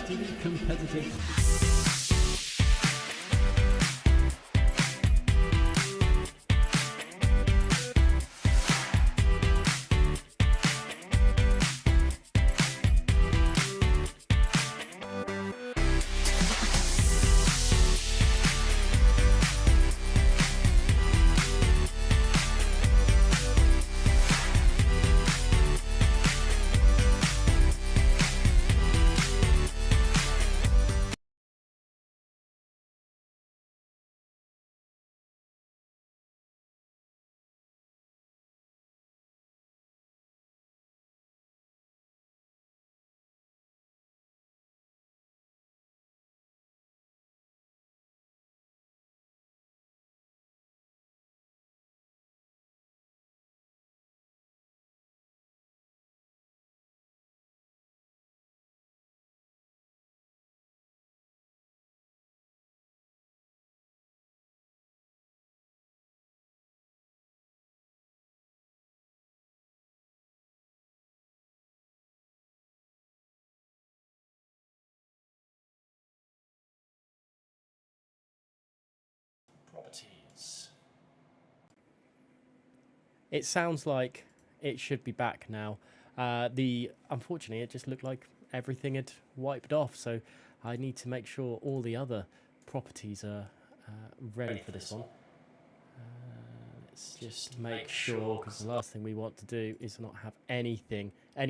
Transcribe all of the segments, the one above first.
exciting, competitive. Properties. It sounds like it should be back now. Unfortunately, it just looked like everything had wiped off, so I need to make sure all the other properties are ready for this one. Let's just make sure, because the last thing we want to do is not have any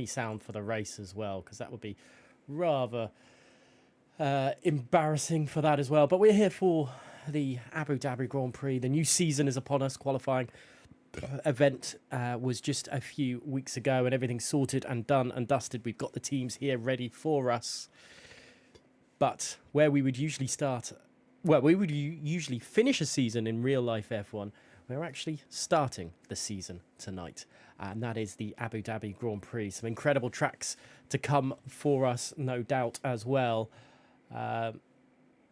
sound for the race as well, because that would be rather embarrassing for that as well. But we're here for the Abu Dhabi Grand Prix. The new season is upon us. Qualifying event was just a few weeks ago, and everything's sorted and done and dusted. We've got the teams here ready for us. But where we would usually usually finish a season in real life F1, we're actually starting the season tonight, and that is the Abu Dhabi Grand Prix. Some incredible tracks to come for us, no doubt, as well.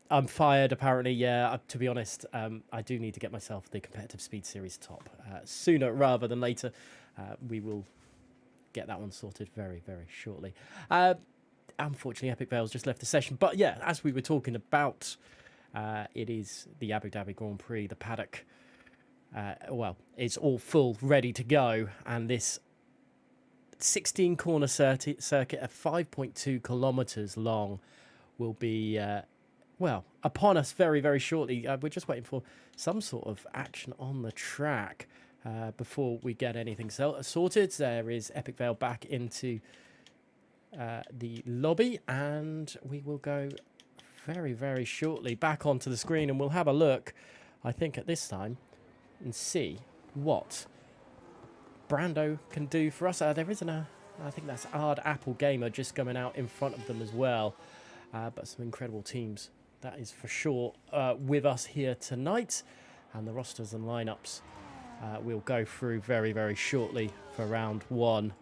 I'm fired, apparently. Yeah, to be honest, I do need to get myself the Competitive Speed Series top sooner rather than later. We will get that one sorted very, very shortly. Unfortunately, Epic Vale's just left the session. But yeah, as we were talking about, it is the Abu Dhabi Grand Prix. The paddock, it's all full, ready to go. And this 16-corner circuit at 5.2 kilometres long will be... upon us very, very shortly. We're just waiting for some sort of action on the track before we get anything sorted. There is Epic Vale back into the lobby, and we will go very, very shortly back onto the screen, and we'll have a look, I think, at this time and see what Brando can do for us. There isn't I think that's Ard Apple Gamer just coming out in front of them as well. But some incredible teams, that is for sure, with us here tonight. And the rosters and lineups we'll go through very, very shortly for round one.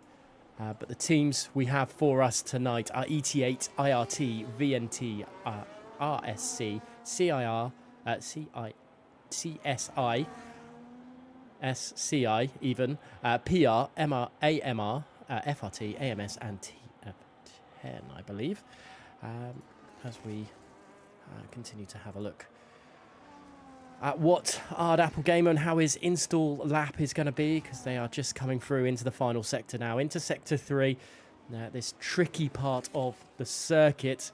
But the teams we have for us tonight are ET8, IRT, VNT, RSC, CIR, CSI, SCI even, PR, MR, AMR, FRT, AMS, and T10, I believe. As we continue to have a look at what Ard Apple Gamer and how his install lap is going to be, because they are just coming through into the final sector now, into Sector 3, this tricky part of the circuit.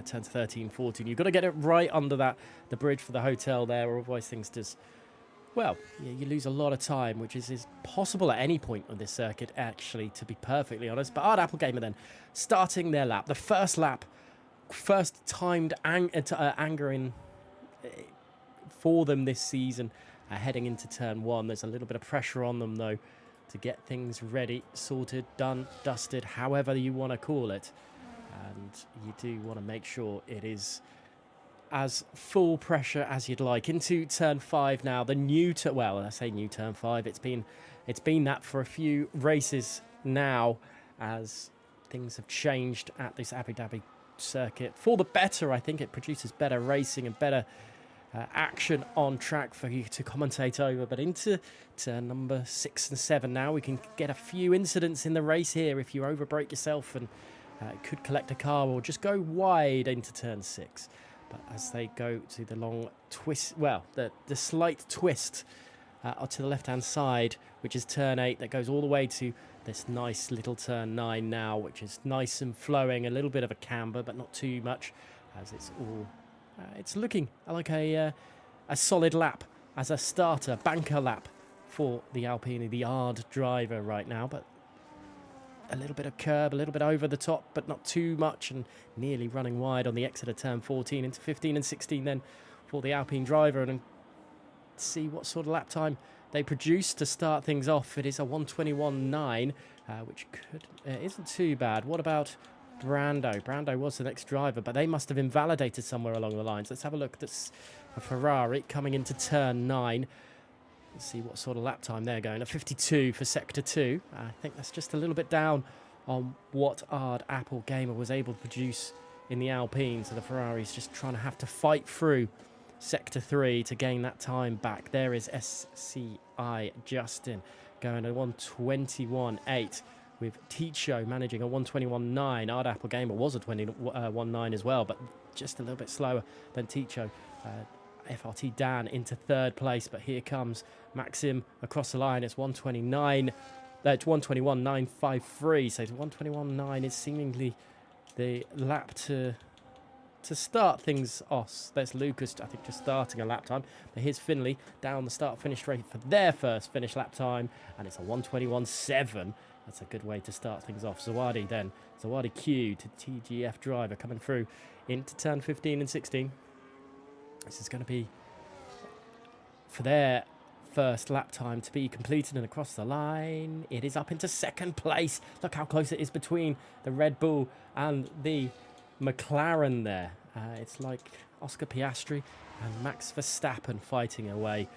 Turns 13, 14. You've got to get it right under the bridge for the hotel there, or otherwise things just... you lose a lot of time, which is possible at any point on this circuit, actually, to be perfectly honest. But Ard Apple Gamer then starting their lap. The first lap, first timed anger in for them this season, heading into turn one. There's a little bit of pressure on them, though, to get things ready, sorted, done, dusted, however you want to call it. And you do want to make sure it is as full pressure as you'd like. Into turn 5 now, the new I say new turn 5, it's been that for a few races now, as things have changed at this Abu Dhabi circuit for the better. I think it produces better racing and better action on track for you to commentate over. But into turn number 6 and 7 now, we can get a few incidents in the race here if you overbrake yourself and Could collect a car or just go wide into turn 6. But as they go to the long twist, well, the slight twist to the left-hand side, which is turn 8, that goes all the way to this nice little turn 9 now, which is nice and flowing, a little bit of a camber, but not too much, as it's all... it's looking like a solid lap as a starter, banker lap for the Alpine, the Ard driver right now, but a little bit of curb, a little bit over the top, but not too much, and nearly running wide on the exit of turn 14 into 15 and 16 then for the Alpine driver. And see what sort of lap time they produce to start things off. It is a 1:21.9, which isn't too bad. What about Brando? Brando was the next driver, but they must have invalidated somewhere along the lines. Let's have a look. That's a Ferrari coming into turn 9. Let's see what sort of lap time they're going. A 52 for Sector 2. I think that's just a little bit down on what Ard Apple Gamer was able to produce in the Alpine. So the Ferrari's just trying to have to fight through Sector 3 to gain that time back. There is SCI Justin going a 1:21.8 with Ticho managing a 1:21.9. Ard Apple Gamer was a 1:9 as well, but just a little bit slower than Ticho. FRT Dan into 3rd place, but here comes Maxim across the line. It's 1:29. It's 1:21.953. So 1:21.9 is seemingly the lap to start things off. There's Lucas, I think, just starting a lap time. But here's Finley down the start-finish straight for their first finish lap time, and it's a 1:21.7. That's a good way to start things off. Zawadi then. Zawadi Q to TGF driver coming through into turn 15 and 16. This is going to be for their first lap time to be completed, and across the line it is up into 2nd place. Look how close it is between the Red Bull and the McLaren there. It's like Oscar Piastri and Max Verstappen fighting away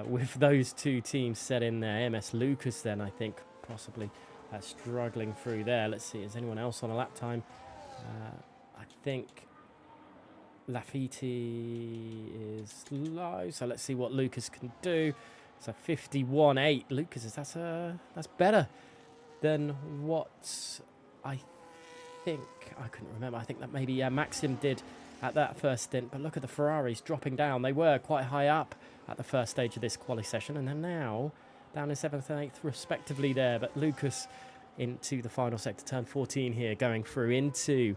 with those two teams set in there. MS Lucas then, I think, possibly struggling through there. Let's see, is anyone else on a lap time? I think Lafiti is low, so let's see what Lucas can do. So 51.8. Lucas, that's better than what I think. I couldn't remember. I think that maybe Maxim did at that first stint. But look at the Ferraris dropping down. They were quite high up at the first stage of this quali session, and they're now down in 7th and 8th respectively there. But Lucas into the final sector, turn 14 here, going through into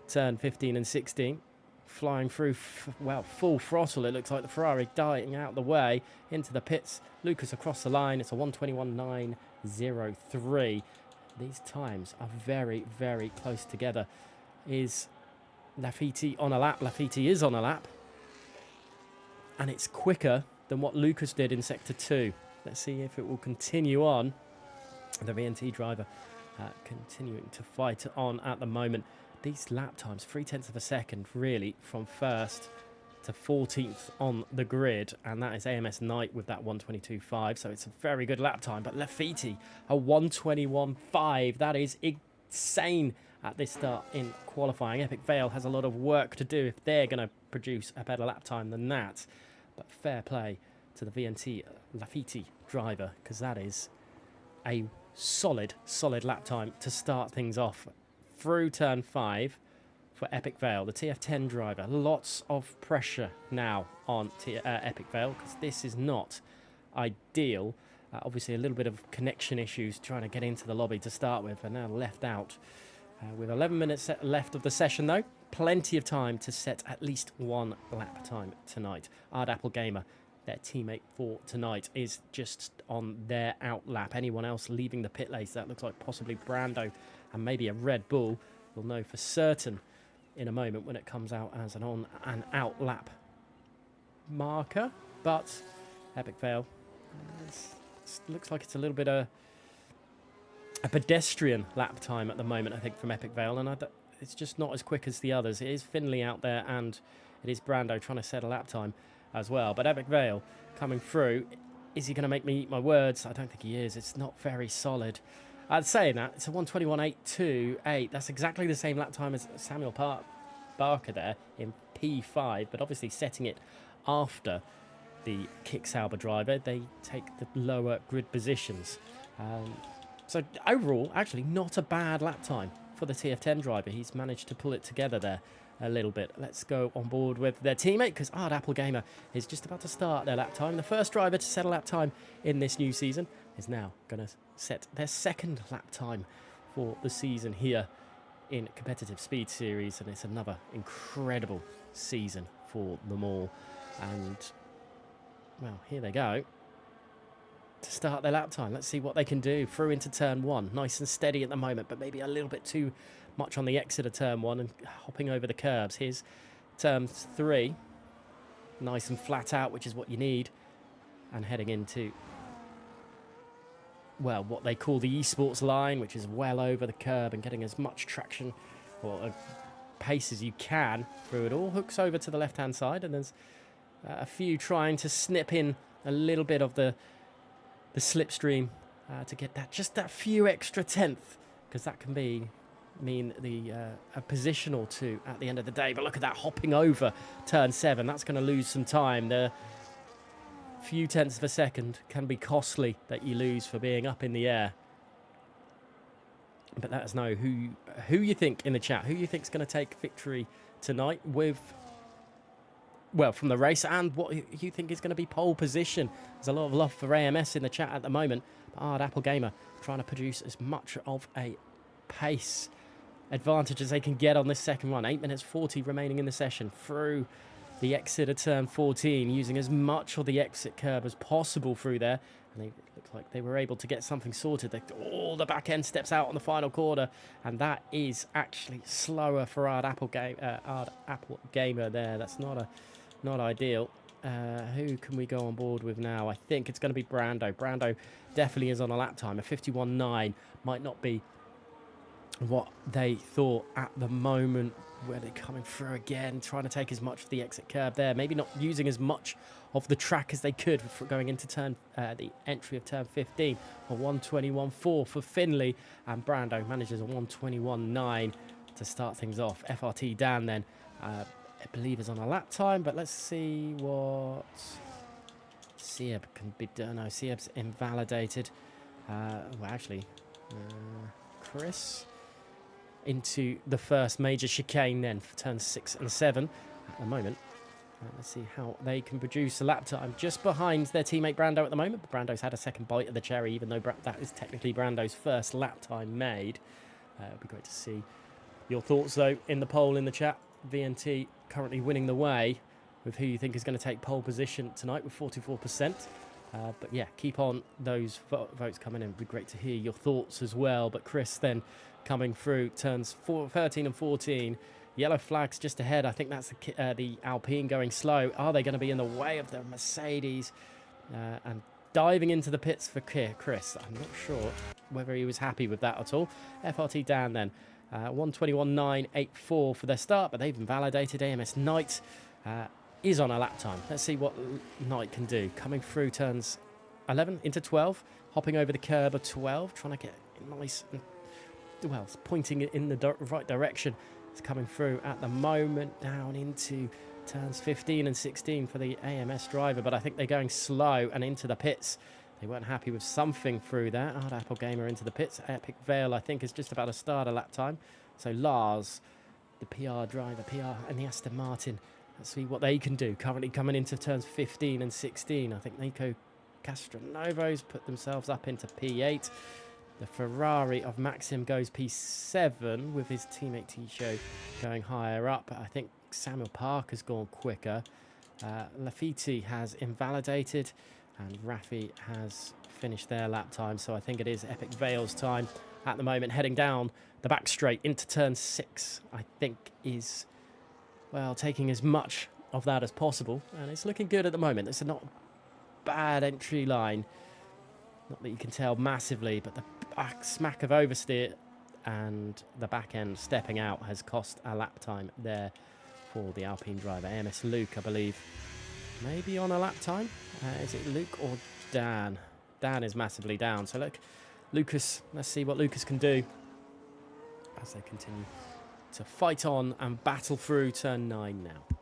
turn 15 and 16. Flying through, full throttle. It looks like the Ferrari dying out the way into the pits. Lucas across the line. It's a 1:21.903. These times are very, very close together. Is Lafiti on a lap? Lafiti is on a lap. And it's quicker than what Lucas did in Sector 2. Let's see if it will continue on. The VNT driver continuing to fight on at the moment. These lap times, 0.3 of a second, really, from 1st to 14th on the grid. And that is AMS Knight with that 1:22.5. So it's a very good lap time. But Lafiti, a 1:21.5. That is insane at this start in qualifying. Epic Vale has a lot of work to do if they're going to produce a better lap time than that. But fair play to the VNT Lafiti driver, because that is a solid lap time to start things off. Through turn 5 for Epic Vale, the TF10 driver. Lots of pressure now on Epic Vale, because this is not ideal. Obviously a little bit of connection issues trying to get into the lobby to start with, and now left out. With 11 minutes left of the session though, plenty of time to set at least one lap time tonight. Ard Apple Gamer, their teammate for tonight, is just on their out lap. Anyone else leaving the pit lanes, that looks like possibly Brando and maybe a Red Bull. We'll know for certain in a moment when it comes out as an on and out lap marker. But Epic Vale, looks like it's a little bit a pedestrian lap time at the moment, I think, from Epic Vale, and it's just not as quick as the others. It is Finley out there, and it is Brando trying to set a lap time as well. But Epic Vale coming through. Is he going to make me eat my words? I don't think he is. It's not very solid. I'd say that it's a 1:21.828. That's exactly the same lap time as Samuel Barker there in P5, but obviously setting it after the Kick Sauber driver. They take the lower grid positions. So overall, actually not a bad lap time for the TF10 driver. He's managed to pull it together there a little bit. Let's go on board with their teammate, because Apple Gamer is just about to start their lap time. The first driver to set a lap time in this new season is now going to set their second lap time for the season here in Competitive Speed Series, and it's another incredible season for them all. And, well, here they go to start their lap time. Let's see what they can do. Through into turn 1. Nice and steady at the moment, but maybe a little bit too much on the exit of turn 1 and hopping over the curbs. Here's turn 3. Nice and flat out, which is what you need. And heading into, well, what they call the Esports line, which is well over the curb and getting as much traction or pace as you can through it all. Hooks over to the left-hand side, and there's a few trying to snip in a little bit of the slipstream to get that, just that few extra tenth, because that can mean a position or two at the end of the day. But look at that, hopping over turn 7. That's going to lose some time. The few tenths of a second can be costly that you lose for being up in the air. But let us know who you think in the chat, who you think is going to take victory tonight with, well, from the race, and what you think is going to be pole position. There's a lot of love for AMS in the chat at the moment. But Apple Gamer trying to produce as much of a pace advantage as they can get on this second run. 8 minutes 40 remaining in the session through the exit of turn 14, using as much of the exit curb as possible through there. And it looks like they were able to get something sorted. The back end steps out on the final quarter, and that is actually slower for Apple Gamer there. That's not ideal. Who can we go on board with now? I think it's going to be Brando. Brando definitely is on a lap time. A 51.9 might not be what they thought at the moment. Where they're coming through again, trying to take as much of the exit curb there. Maybe not using as much of the track as they could for going into the entry of turn 15. A 121.4 for Finley, and Brando manages a 121.9 to start things off. FRT Dan then, I believe, is on a lap time, but let's see what Sieb can be done. No, Sieb's invalidated. Well, actually, Chris into the first major chicane then for turns 6 and 7 at the moment. Let's see how they can produce a lap time just behind their teammate Brando at the moment. But Brando's had a second bite of the cherry, even though that is technically Brando's first lap time made. It'd be great to see your thoughts, though, in the poll in the chat. VNT currently winning the way with who you think is going to take pole position tonight with 44%. But yeah, keep on those votes coming in. It'd be great to hear your thoughts as well. But Chris then coming through turns 13 and 14. Yellow flags just ahead. I think that's the Alpine going slow. Are they going to be in the way of the Mercedes? And diving into the pits for Chris. I'm not sure whether he was happy with that at all. FRT Dan then. 121.984 for their start, but they've invalidated. AMS Knight is on a lap time. Let's see what Knight can do. Coming through turns 11 into 12. Hopping over the curb of 12. Trying to get nice and, well, pointing it in the right direction. It's coming through at the moment, down into turns 15 and 16 for the AMS driver, but I think they're going slow and into the pits. They weren't happy with something through there. Apple Gamer into the pits. Epic Vale, I think, is just about to start a lap time. So Lars, the PR driver, PR and the Aston Martin, let's see what they can do. Currently coming into turns 15 and 16. I think Nico Castronovo's put themselves up into P8. The Ferrari of Maxim goes P7 with his teammate Tisho going higher up. I think Samuel Parker's gone quicker. Lafitte has invalidated, and Rafi has finished their lap time. So I think it is Epic Vale's time at the moment, heading down the back straight into turn 6. I think is, well, taking as much of that as possible. And it's looking good at the moment. It's a not bad entry line. Not that you can tell massively, but the back smack of oversteer and the back end stepping out has cost a lap time there for the Alpine driver. AMS Luke, I believe, maybe on a lap time. Is it Luke or Dan? Dan is massively down. So look, Lucas, let's see what Lucas can do as they continue to fight on and battle through turn 9 now.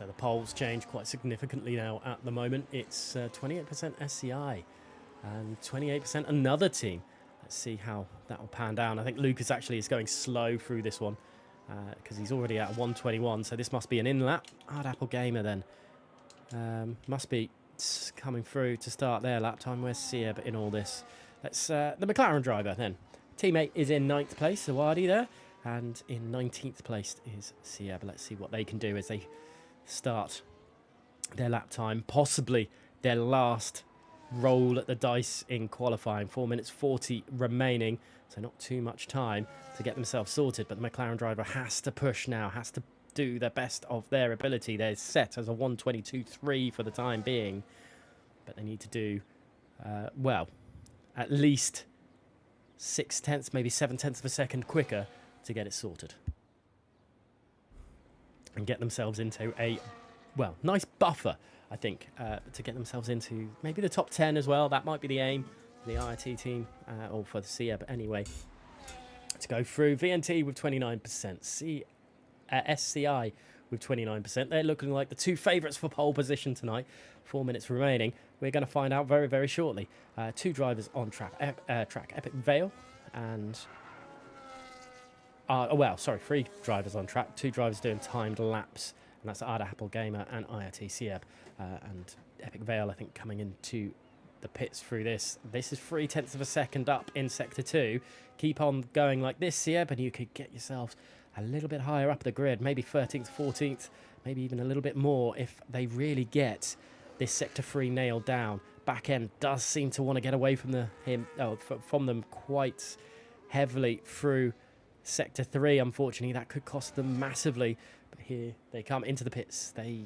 So the polls change quite significantly now at the moment. It's 28% SCI and 28% another team. Let's see how that will pan down. I think Lucas actually is going slow through this one because he's already at 121. So this must be an in-lap. Hard Apple Gamer then. Must be coming through to start their lap time. Where's Sieb in all this? That's the McLaren driver then. Teammate is in 9th place, Zawadi there. And in 19th place is Sieb. Let's see what they can do as they start their lap time. Possibly their last roll at the dice in qualifying. 4 minutes 40 remaining. So not too much time to get themselves sorted. But the McLaren driver has to push now. Has to do the best of their ability. They're set as a 1:22.3 for the time being. But they need to do, well, at least 0.6, maybe 0.7 of a second quicker to get it sorted. And get themselves into a, well, nice buffer, I think, to get themselves into maybe the top 10 as well. That might be the aim for the IIT team, or for the CEB anyway, to go through. VNT with 29%, SCI with 29%. They're looking like the two favourites for pole position tonight. 4 minutes remaining. We're going to find out very, very shortly. Two drivers on track, Epic Vale and... three drivers on track. Two drivers doing timed laps. And that's Arda Apple Gamer and IIT Sieb. And Epic Vale, I think, coming into the pits through this. This is 0.3 of a second up in Sector 2. Keep on going like this, Sieb, and you could get yourselves a little bit higher up the grid. Maybe 13th, 14th, maybe even a little bit more if they really get this Sector 3 nailed down. Back end does seem to want to get away from from them quite heavily through Sector 3. Unfortunately, that could cost them massively. But here they come into the pits. They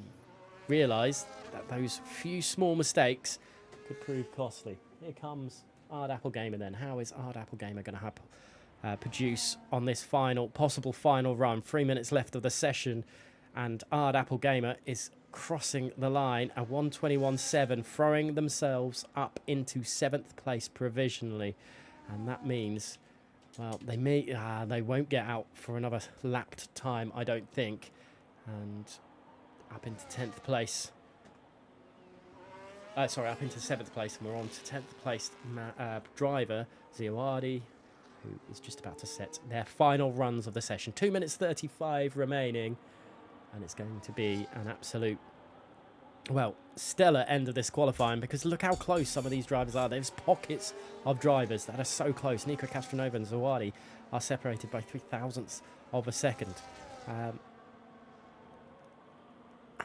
realise that those few small mistakes could prove costly. Here comes Ard Apple Gamer then. How is Ard Apple Gamer going to produce on this possible final run? 3 minutes left of the session, and Ard Apple Gamer is crossing the line at 1:21.7, throwing themselves up into 7th place provisionally. And that means, well, they won't get out for another lapped time, I don't think. And up into 10th place. Up into 7th place, and we're on to 10th place driver, Ziawadi, who is just about to set their final runs of the session. 2 minutes 35 remaining, and it's going to be an absolute, well, stellar end of this qualifying, because look how close some of these drivers are. There's pockets of drivers that are so close. Nico Castronova and Zawadi are separated by 0.003 of a second. And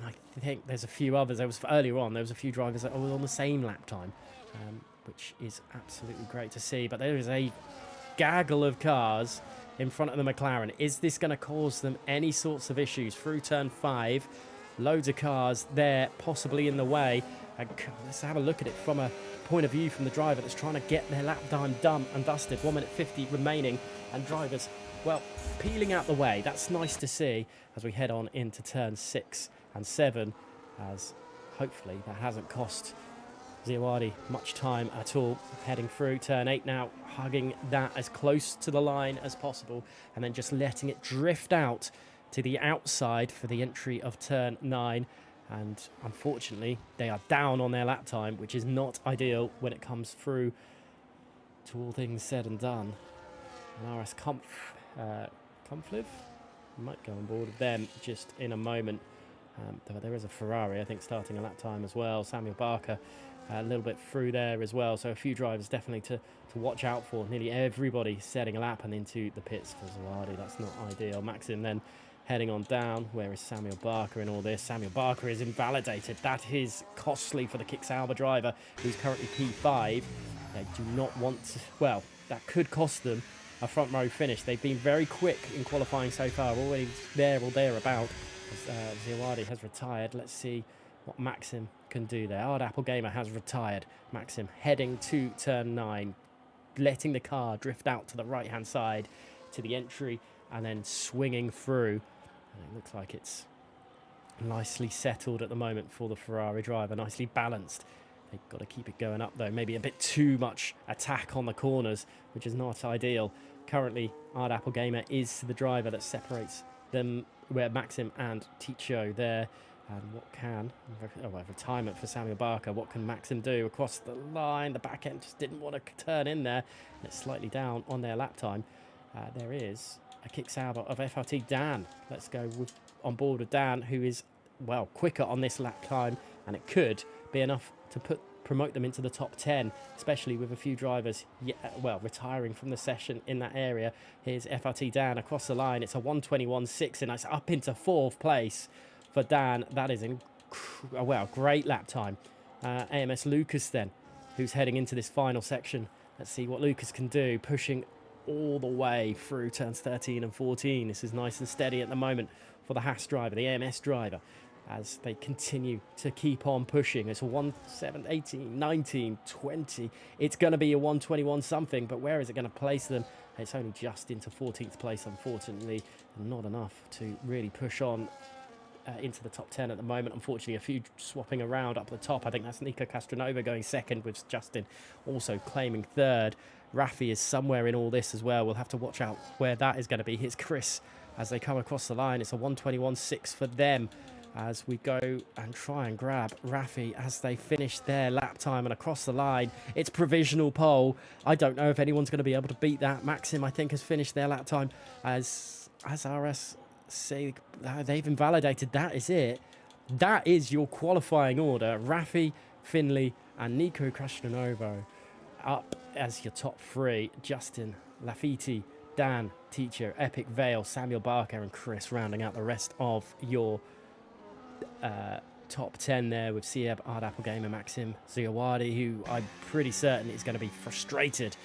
I think there's a few others. Earlier on, there was a few drivers that were on the same lap time, which is absolutely great to see. But there is a gaggle of cars in front of the McLaren. Is this going to cause them any sorts of issues through turn 5? Loads of cars there, possibly in the way. And let's have a look at it from a point of view from the driver that's trying to get their lap time done and dusted. 1 minute 50 remaining, and drivers, well, peeling out the way. That's nice to see as we head on into turn 6 and 7, as hopefully that hasn't cost Ziawadi much time at all. Heading through turn 8 now, hugging that as close to the line as possible, and then just letting it drift out to the outside for the entry of turn 9. And unfortunately, they are down on their lap time, which is not ideal when it comes through to all things said and done. And RS Comfliv might go on board with them just in a moment. There is a Ferrari, I think, starting a lap time as well. Samuel Barker a little bit through there as well. So a few drivers definitely to watch out for. Nearly everybody setting a lap and into the pits for Zawadi. That's not ideal. Maxim then heading on down. Where is Samuel Barker in all this? Samuel Barker is invalidated. That is costly for the Kicksauber driver, who's currently P5. They do not want to, well, that could cost them a front row finish. They've been very quick in qualifying so far, already there or thereabout. Ziawadi has retired. Let's see what Maxim can do there. Ard Apple Gamer has retired. Maxim heading to turn 9, letting the car drift out to the right-hand side to the entry and then swinging through. And it looks like it's nicely settled at the moment for the Ferrari driver, nicely balanced. They've got to keep it going up, though. Maybe a bit too much attack on the corners, which is not ideal. Currently, Ard Apple Gamer is the driver that separates them, where Maxim and Ticho there. And what can... retirement for Samuel Barker. What can Maxim do across the line? The back end just didn't want to turn in there. And it's slightly down on their lap time. There is a kick salvo of FRT Dan. Let's go on board with Dan, who is, well, quicker on this lap time. And it could be enough to promote them into the top 10, especially with a few drivers, retiring from the session in that area. Here's FRT Dan across the line. It's a 1:21.6, and it's up into 4th place for Dan. That is great lap time. AMS Lucas then, who's heading into this final section. Let's see what Lucas can do, pushing all the way through turns 13 and 14. This is nice and steady at the moment for the Haas driver, the AMS driver, as they continue to keep on pushing. It's a 1:7, 18, 19, 20. It's going to be a 1:21 something, but where is it going to place them? It's only just into 14th place, unfortunately, and not enough to really push on into the top 10 at the moment. Unfortunately, a few swapping around up the top. I think that's Nico Castronova going second, with Justin also claiming third. Rafi is somewhere in all this as well. We'll have to watch out where that is going to be. Here's Chris as they come across the line. It's a 1:21.6 for them as we go and try and grab Rafi as they finish their lap time. And across the line, it's provisional pole. I don't know if anyone's going to be able to beat that. Maxim, I think, has finished their lap time as RS say they've invalidated. That is it. That is your qualifying order. Rafi, Finley, and Nico Krasnovo up as your top 3. Justin, Lafiti, Dan, Teacher, Epic Vale, Samuel Barker, and Chris rounding out the rest of your top 10 there, with Sieb, Ard Applegamer, Maxim Ziawadi, who I'm pretty certain is going to be frustrated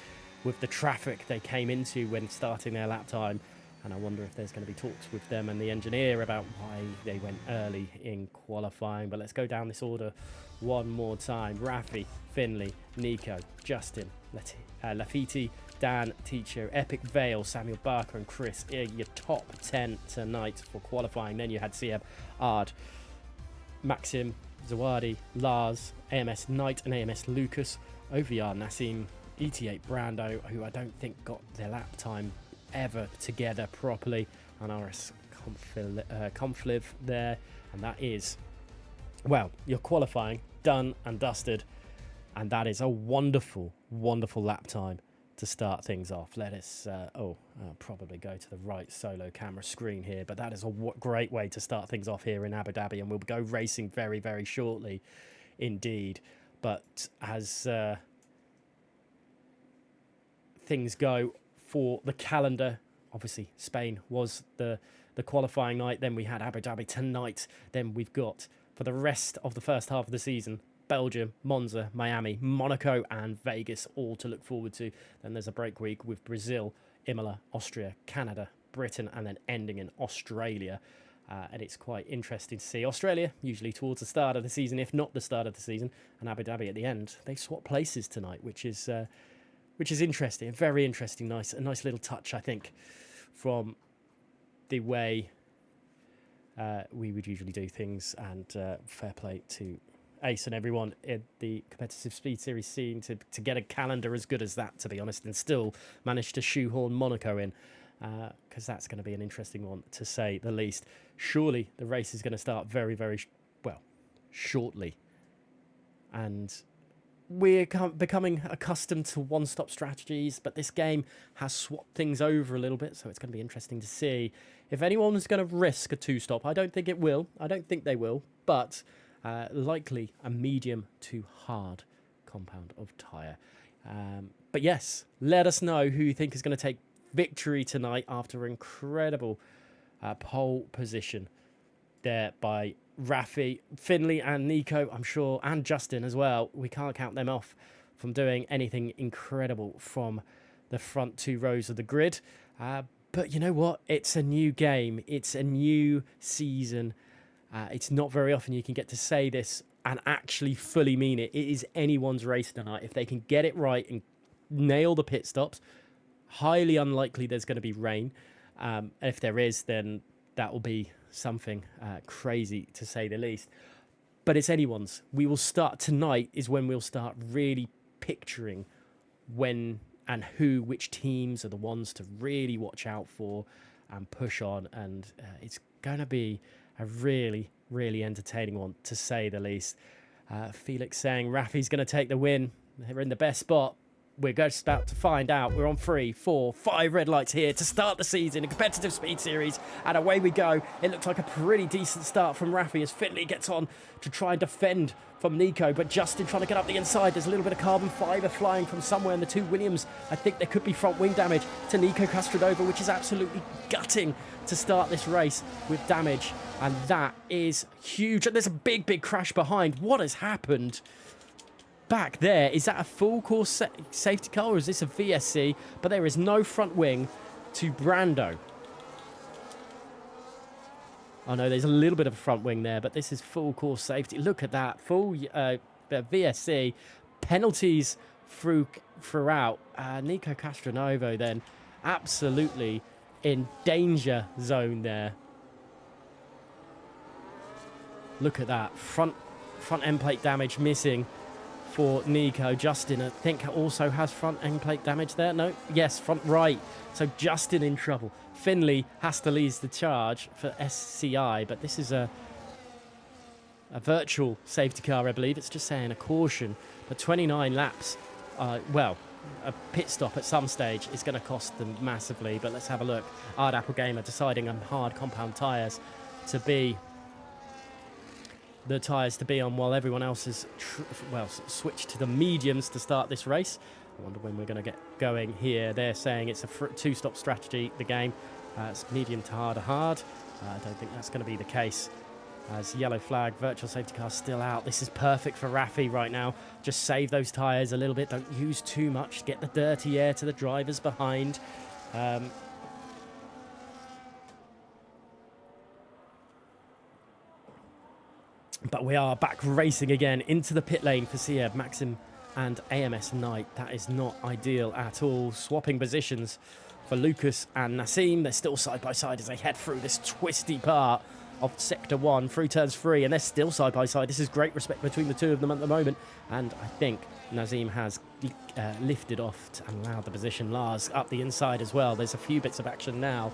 with the traffic they came into when starting their lap time. And I wonder if there's going to be talks with them and the engineer about why they went early in qualifying. But let's go down this order one more time. Rafi, Finley, Nico, Justin, Lafiti, Dan, Teacher, Epic Vale, Samuel Barker, and Chris. Your top 10 tonight for qualifying. Then you had Sieb, Ard, Maxim, Zawadi, Lars, AMS Knight, and AMS Lucas, OVR, Nassim, ET8 Brando, who I don't think got their lap time ever together properly, and RS Confliv there. And that is, well, you're qualifying done and dusted, and that is a wonderful, wonderful lap time to start things off. Let us, I'll probably go to the right solo camera screen here, but that is a great way to start things off here in Abu Dhabi, and we'll go racing very, very shortly indeed. But as things go for the calendar, obviously Spain was the qualifying night, then we had Abu Dhabi tonight, then we've got, for the rest of the first half of the season, Belgium, Monza, Miami, Monaco, and Vegas, all to look forward to. Then there's a break week with Brazil, Imola, Austria, Canada, Britain, and then ending in Australia. And it's quite interesting to see Australia, usually towards the start of the season, if not the start of the season, and Abu Dhabi at the end. They swap places tonight, which is interesting, very interesting, a nice little touch, I think, from the way we would usually do things. And fair play to Ace and everyone in the competitive speed series scene to get a calendar as good as that, to be honest, and still manage to shoehorn Monaco in, because that's going to be an interesting one, to say the least. Surely the race is going to start very, very shortly, and we're becoming accustomed to one-stop strategies, but this game has swapped things over a little bit, so it's going to be interesting to see if anyone's going to risk a two-stop. I don't think it will. I don't think they will, but likely a medium to hard compound of tyre. But yes, let us know who you think is going to take victory tonight after incredible pole position there by Rafi, Finley, and Nico, I'm sure, and Justin as well. We can't count them off from doing anything incredible from the front 2 rows of the grid. But you know what? It's a new game. It's a new season. It's not very often you can get to say this and actually fully mean it. It is anyone's race tonight. If they can get it right and nail the pit stops, highly unlikely there's going to be rain. If there is, then that will be something crazy, to say the least. But it's anyone's. We will start tonight is when we'll start really picturing when and which teams are the ones to really watch out for and push on. And it's going to be a really, really entertaining one, to say the least. Felix saying Rafi's going to take the win. They're in the best spot. We're just about to find out. We're on 3, 4, 5 red lights here to start the season, a competitive speed series, and away we go. It looks like a pretty decent start from Rafi as Finley gets on to try and defend from Nico, but Justin trying to get up the inside. There's a little bit of carbon fibre flying from somewhere in the two Williams. I think there could be front wing damage to Nico Castronova, which is absolutely gutting to start this race with damage, and that is huge. And there's a big crash behind. What has happened back there? Is that a full course safety car, or is this a VSC? But there is no front wing to Brando. Oh no, there's a little bit of a front wing there, but this is full course safety. Look at that, full VSC. Penalties throughout. Nico Castronovo then absolutely in danger zone there. Look at that, front end plate damage missing for Nico. Justin, I think, also has front end plate damage there. No, yes, front right. So Justin in trouble. Finley has to lead the charge for SCI, but this is a virtual safety car, I believe. It's just saying a caution. But 29 laps, well, a pit stop at some stage is going to cost them massively. But let's have a look. Ard Apple Gamer deciding on hard compound tyres to be the tyres to be on, while everyone else has switched to the mediums to start this race. I wonder when we're going to get going here. They're saying it's a two-stop strategy, the game. It's medium to hard to hard. I don't think that's going to be the case, as yellow flag, virtual safety car still out. This is perfect for Rafi right now. Just save those tyres a little bit. Don't use too much. Get the dirty air to the drivers behind. But we are back racing again into the pit lane for Sieb, Maxim and AMS Knight. That is not ideal at all. Swapping positions for Lucas and Nassim. They're still side by side as they head through this twisty part of Sector 1 through turns 3, and they're still side by side. This is great respect between the two of them at the moment, and I think Nazim has lifted off and allowed the position. Lars up the inside as well. There's a few bits of action now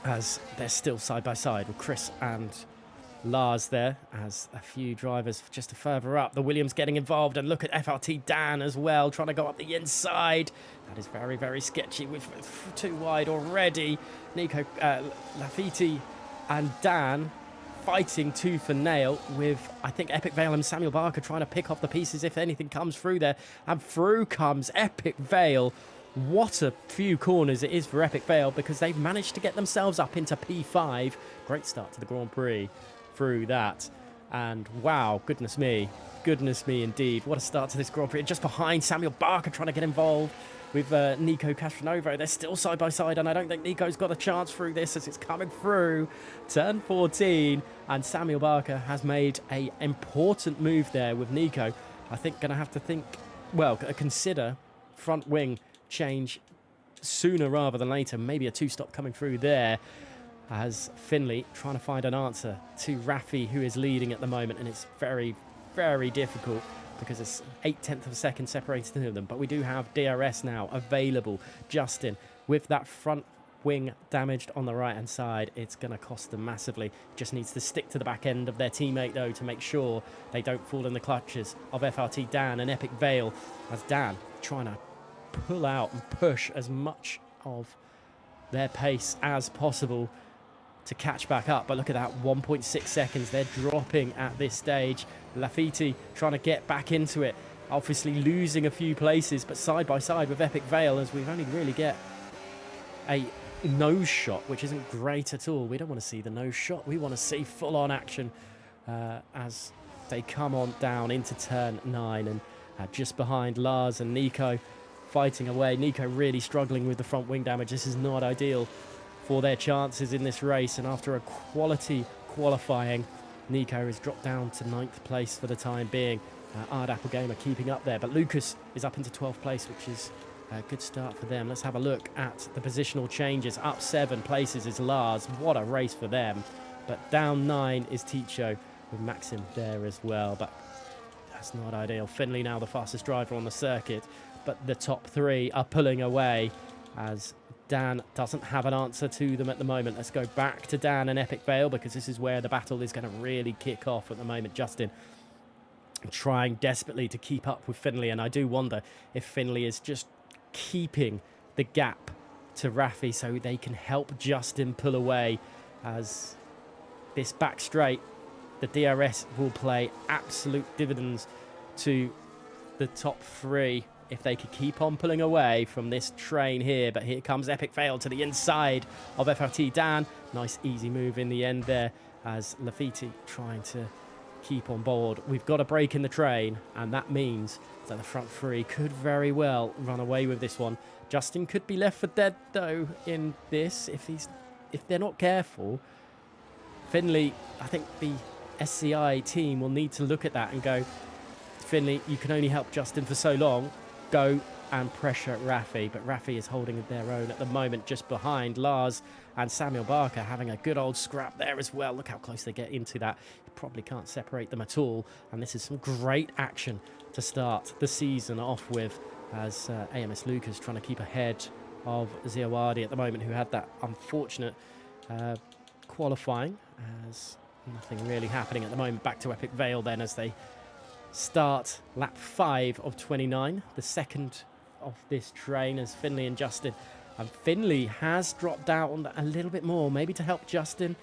as they're still side by side with Chris and Lars there, as a few drivers just further up. The Williams getting involved, and look at FRT Dan as well, trying to go up the inside. That is very sketchy with too wide already. Nico Lafiti and Dan fighting tooth and nail with, I think, Epic Vale and Samuel Barker trying to pick off the pieces if anything comes through there. And through comes Epic Vale. What a few corners it is for Epic Vale, because they've managed to get themselves up into P5. Great start to the Grand Prix through that, and wow, goodness me indeed, what a start to this Grand Prix. Just behind, Samuel Barker trying to get involved with Nico Castronovo. They're still side by side, and I don't think Nico's got a chance through this as it's coming through turn 14, and Samuel Barker has made a important move there with Nico. I think gonna have to consider front wing change sooner rather than later. Maybe a two-stop coming through there, as Finley trying to find an answer to Rafi, who is leading at the moment, and it's very difficult because it's 0.8 of a second separating them. But we do have DRS now available. Justin with that front wing damaged on the right hand side. It's going to cost them massively. Just needs to stick to the back end of their teammate though to make sure they don't fall in the clutches of FRT Dan and Epic Vale, as Dan trying to pull out and push as much of their pace as possible to catch back up. But look at that, 1.6 seconds they're dropping at this stage. Lafiti trying to get back into it, obviously losing a few places, but side by side with Epic Vale, as we've only really get a nose shot, which isn't great at all. We don't want to see the nose shot, we want to see full on action as they come on down into turn 9, and just behind Lars and Nico fighting away. Nico really struggling with the front wing damage. This is not ideal for their chances in this race, and after a quality qualifying, Nico has dropped down to 9th place for the time being. Ard Apple Gamer keeping up there, but Lucas is up into 12th place, which is a good start for them. Let's have a look at the positional changes. Up 7 places is Lars. What a race for them. But down 9 is Ticho, with Maxim there as well, but that's not ideal. Finley now the fastest driver on the circuit, but the top 3 are pulling away, as Dan doesn't have an answer to them at the moment. Let's go back to Dan and Epic Vale, because this is where the battle is going to really kick off at the moment. Justin trying desperately to keep up with Finley, and I do wonder if Finley is just keeping the gap to Rafi so they can help Justin pull away, as this back straight, the DRS will play absolute dividends to the top three if they could keep on pulling away from this train here. But here comes Epic Fail to the inside of FRT Dan. Nice easy move in the end there, as Lafiti trying to keep on board. We've got a break in the train, and that means that the front three could very well run away with this one. Justin could be left for dead though in this if they're not careful. Finley, I think the SCI team will need to look at that and go, Finley, you can only help Justin for so long. Go and pressure Rafi. But Rafi is holding their own at the moment, just behind Lars and Samuel Barker, having a good old scrap there as well. Look how close they get into that. You probably can't separate them at all. And this is some great action to start the season off with, as AMS Lucas trying to keep ahead of Ziawadi at the moment, who had that unfortunate qualifying, as nothing really happening at the moment. Back to Epic Vale then, as they start lap 5 of 29, the second of this train, as Finley and Justin. And Finley has dropped down a little bit more, maybe to help Justin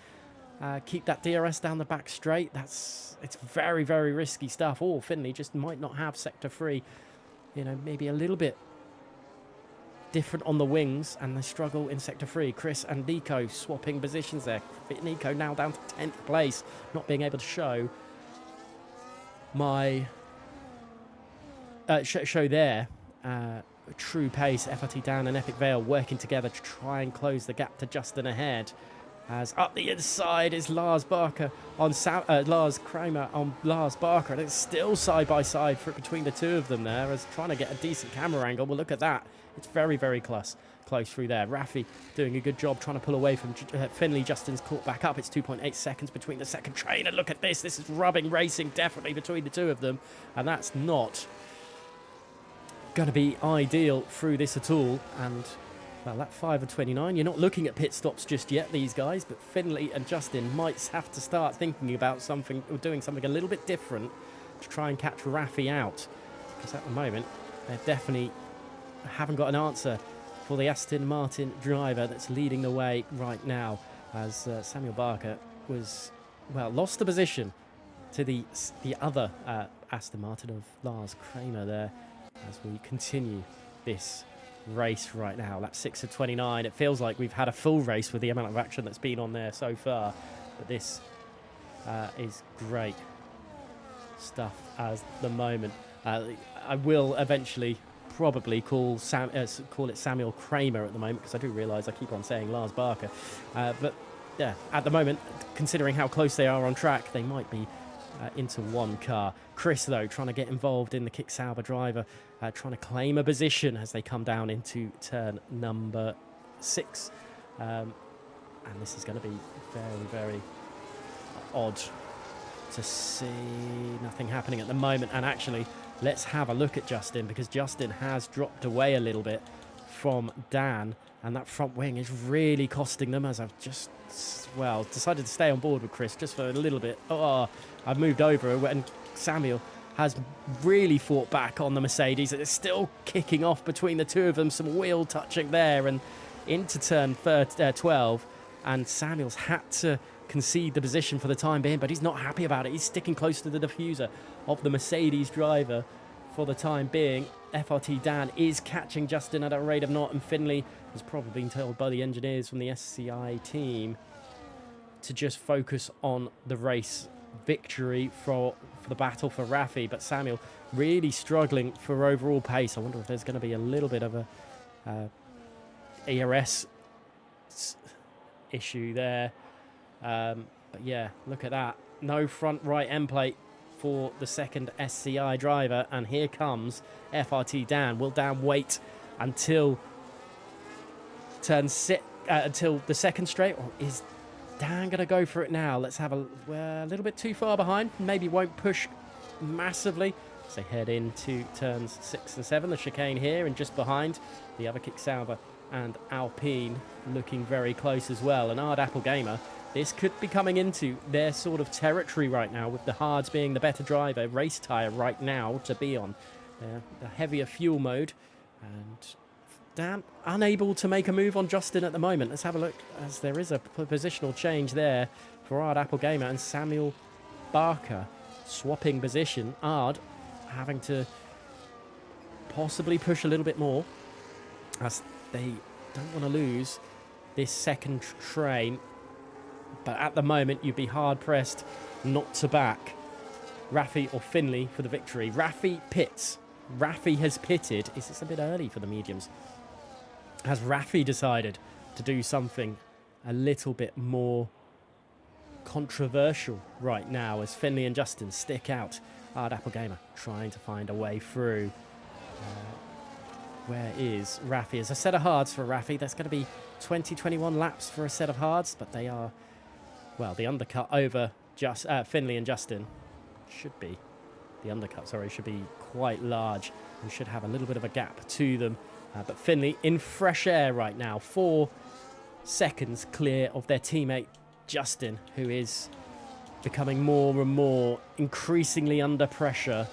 keep that DRS down the back straight. It's very, very risky stuff. Or Finley just might not have sector 3, you know, maybe a little bit different on the wings, and they struggle in sector 3. Chris and Nico swapping positions there. Nico now down to 10th place, not being able to show my show their true pace. FRT Dan and Epic Vale working together to try and close the gap to Justin ahead, as up the inside is Lars Barker on Lars Kramer on Lars Barker, and it's still side by side between the two of them there, as trying to get a decent camera angle. Well, look at that, it's very, very close through there. Rafi doing a good job trying to pull away from Finley. Justin's caught back up. It's 2.8 seconds between the second train, and look at this. This is rubbing racing definitely between the two of them, and that's not going to be ideal through this at all. And well, lap 5 of 29, you're not looking at pit stops just yet, these guys, but Finley and Justin might have to start thinking about something, or doing something a little bit different to try and catch Rafi out, because at the moment they definitely haven't got an answer for the Aston Martin driver that's leading the way right now, as Samuel Barker lost the position to the other Aston Martin of Lars Kramer there, as we continue this race right now. Lap 6 of 29. It feels like we've had a full race with the amount of action that's been on there so far, but this is great stuff at the moment. I will eventually probably call it Samuel Kramer at the moment, because I do realise I keep on saying Lars Barker, but yeah, at the moment, considering how close they are on track, they might be into one car. Chris, though, trying to get involved in the Kick Sauber driver, trying to claim a position as they come down into turn number 6. And this is going to be very, very odd to see. Nothing happening at the moment. And actually, let's have a look at Justin, because Justin has dropped away a little bit from Dan, and that front wing is really costing them, as I've just, decided to stay on board with Chris just for a little bit. I've moved over, and Samuel has really fought back on the Mercedes. It's still kicking off between the two of them, some wheel touching there, and into turn 12, and Samuel's had to concede the position for the time being, but he's not happy about it. He's sticking close to the diffuser of the Mercedes driver for the time being. FRT Dan is catching Justin at a rate of knot, and Finley has probably been told by the engineers from the SCI team to just focus on the race victory for the battle for Rafi. But Samuel really struggling for overall pace. I wonder if there's going to be a little bit of a ERS issue there. But yeah, look at that. No front right end plate for the second SCI driver, and here comes FRT Dan. Will Dan wait until turn 6, until the second straight, or is Dan going to go for it now? Let's have a little bit too far behind. Maybe won't push massively. So head into turns 6 and 7, the chicane here, and just behind the other Kick Sauber and Alpine looking very close as well. And Ard Apple Gamer, this could be coming into their sort of territory right now, with the Hards being the better driver, race tyre right now to be on. The heavier fuel mode, and Dan unable to make a move on Justin at the moment. Let's have a look, as there is a positional change there for Ard Apple Gamer and Samuel Barker swapping position. Ard having to possibly push a little bit more, as they don't want to lose this second train. But at the moment, you'd be hard-pressed not to back Raffi or Finley for the victory. Raffi pits. Raffi has pitted. Is this a bit early for the mediums? Has Raffi decided to do something a little bit more controversial right now, as Finley and Justin stick out? Ard Apple Gamer trying to find a way through. Where is Raffi? There's a set of hards for Raffi. That's going to be 21 laps for a set of hards, but they are, well, the undercut over just Finley and Justin should be, the undercut, sorry, should be quite large and should have a little bit of a gap to them. But Finley in fresh air right now, 4 seconds clear of their teammate Justin, who is becoming more and more increasingly under pressure,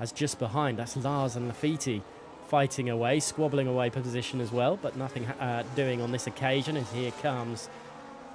as just behind, that's Lars and Lafiti fighting away, squabbling away position as well, but nothing doing on this occasion. And here comes,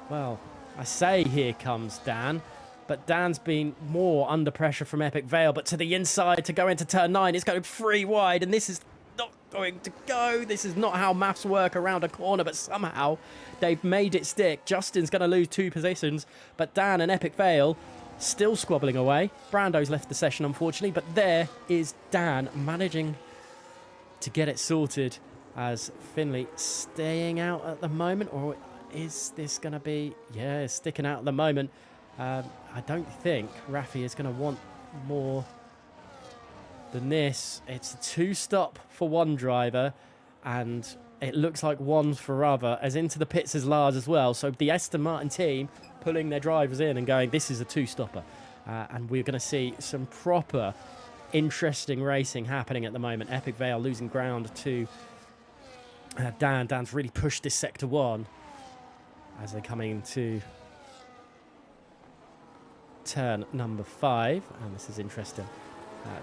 well, I say here comes Dan, but Dan's been more under pressure from Epic Vale, but to the inside to go into turn 9. It's going 3 wide, and this is not going to go. This is not how maths work around a corner, but somehow they've made it stick. Justin's going to lose 2 positions, but Dan and Epic Vale still squabbling away. Brando's left the session, unfortunately, but there is Dan managing to get it sorted, as Finley staying out at the moment. Or is this going to be, yeah, sticking out at the moment. I don't think Raffi is going to want more than this. It's a 2-stop for one driver, and it looks like 1 for other, as into the pits is Lars as well. So the Aston Martin team pulling their drivers in and going, this is a 2-stopper. And we're going to see some proper interesting racing happening at the moment. Epic Vale losing ground to Dan. Dan's really pushed this sector 1 as they're coming into turn number 5, and this is interesting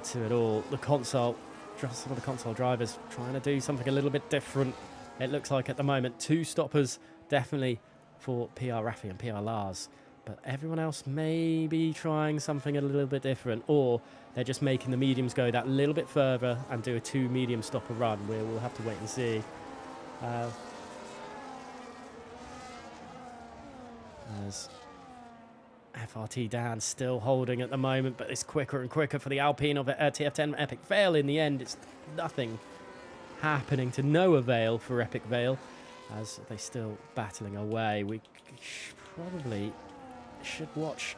to it all. The console, some of the console drivers trying to do something a little bit different, it looks like at the moment. 2 stoppers definitely for PR Raffi and PR Lars, but everyone else may be trying something a little bit different, or they're just making the mediums go that little bit further and do a 2 medium stopper run, where we'll have to wait and see. As FRT Dan still holding at the moment, but it's quicker and quicker for the Alpine of TF10 Epic Vale. In the end, it's nothing happening to no avail for Epic Vale, as they still battling away. We probably should watch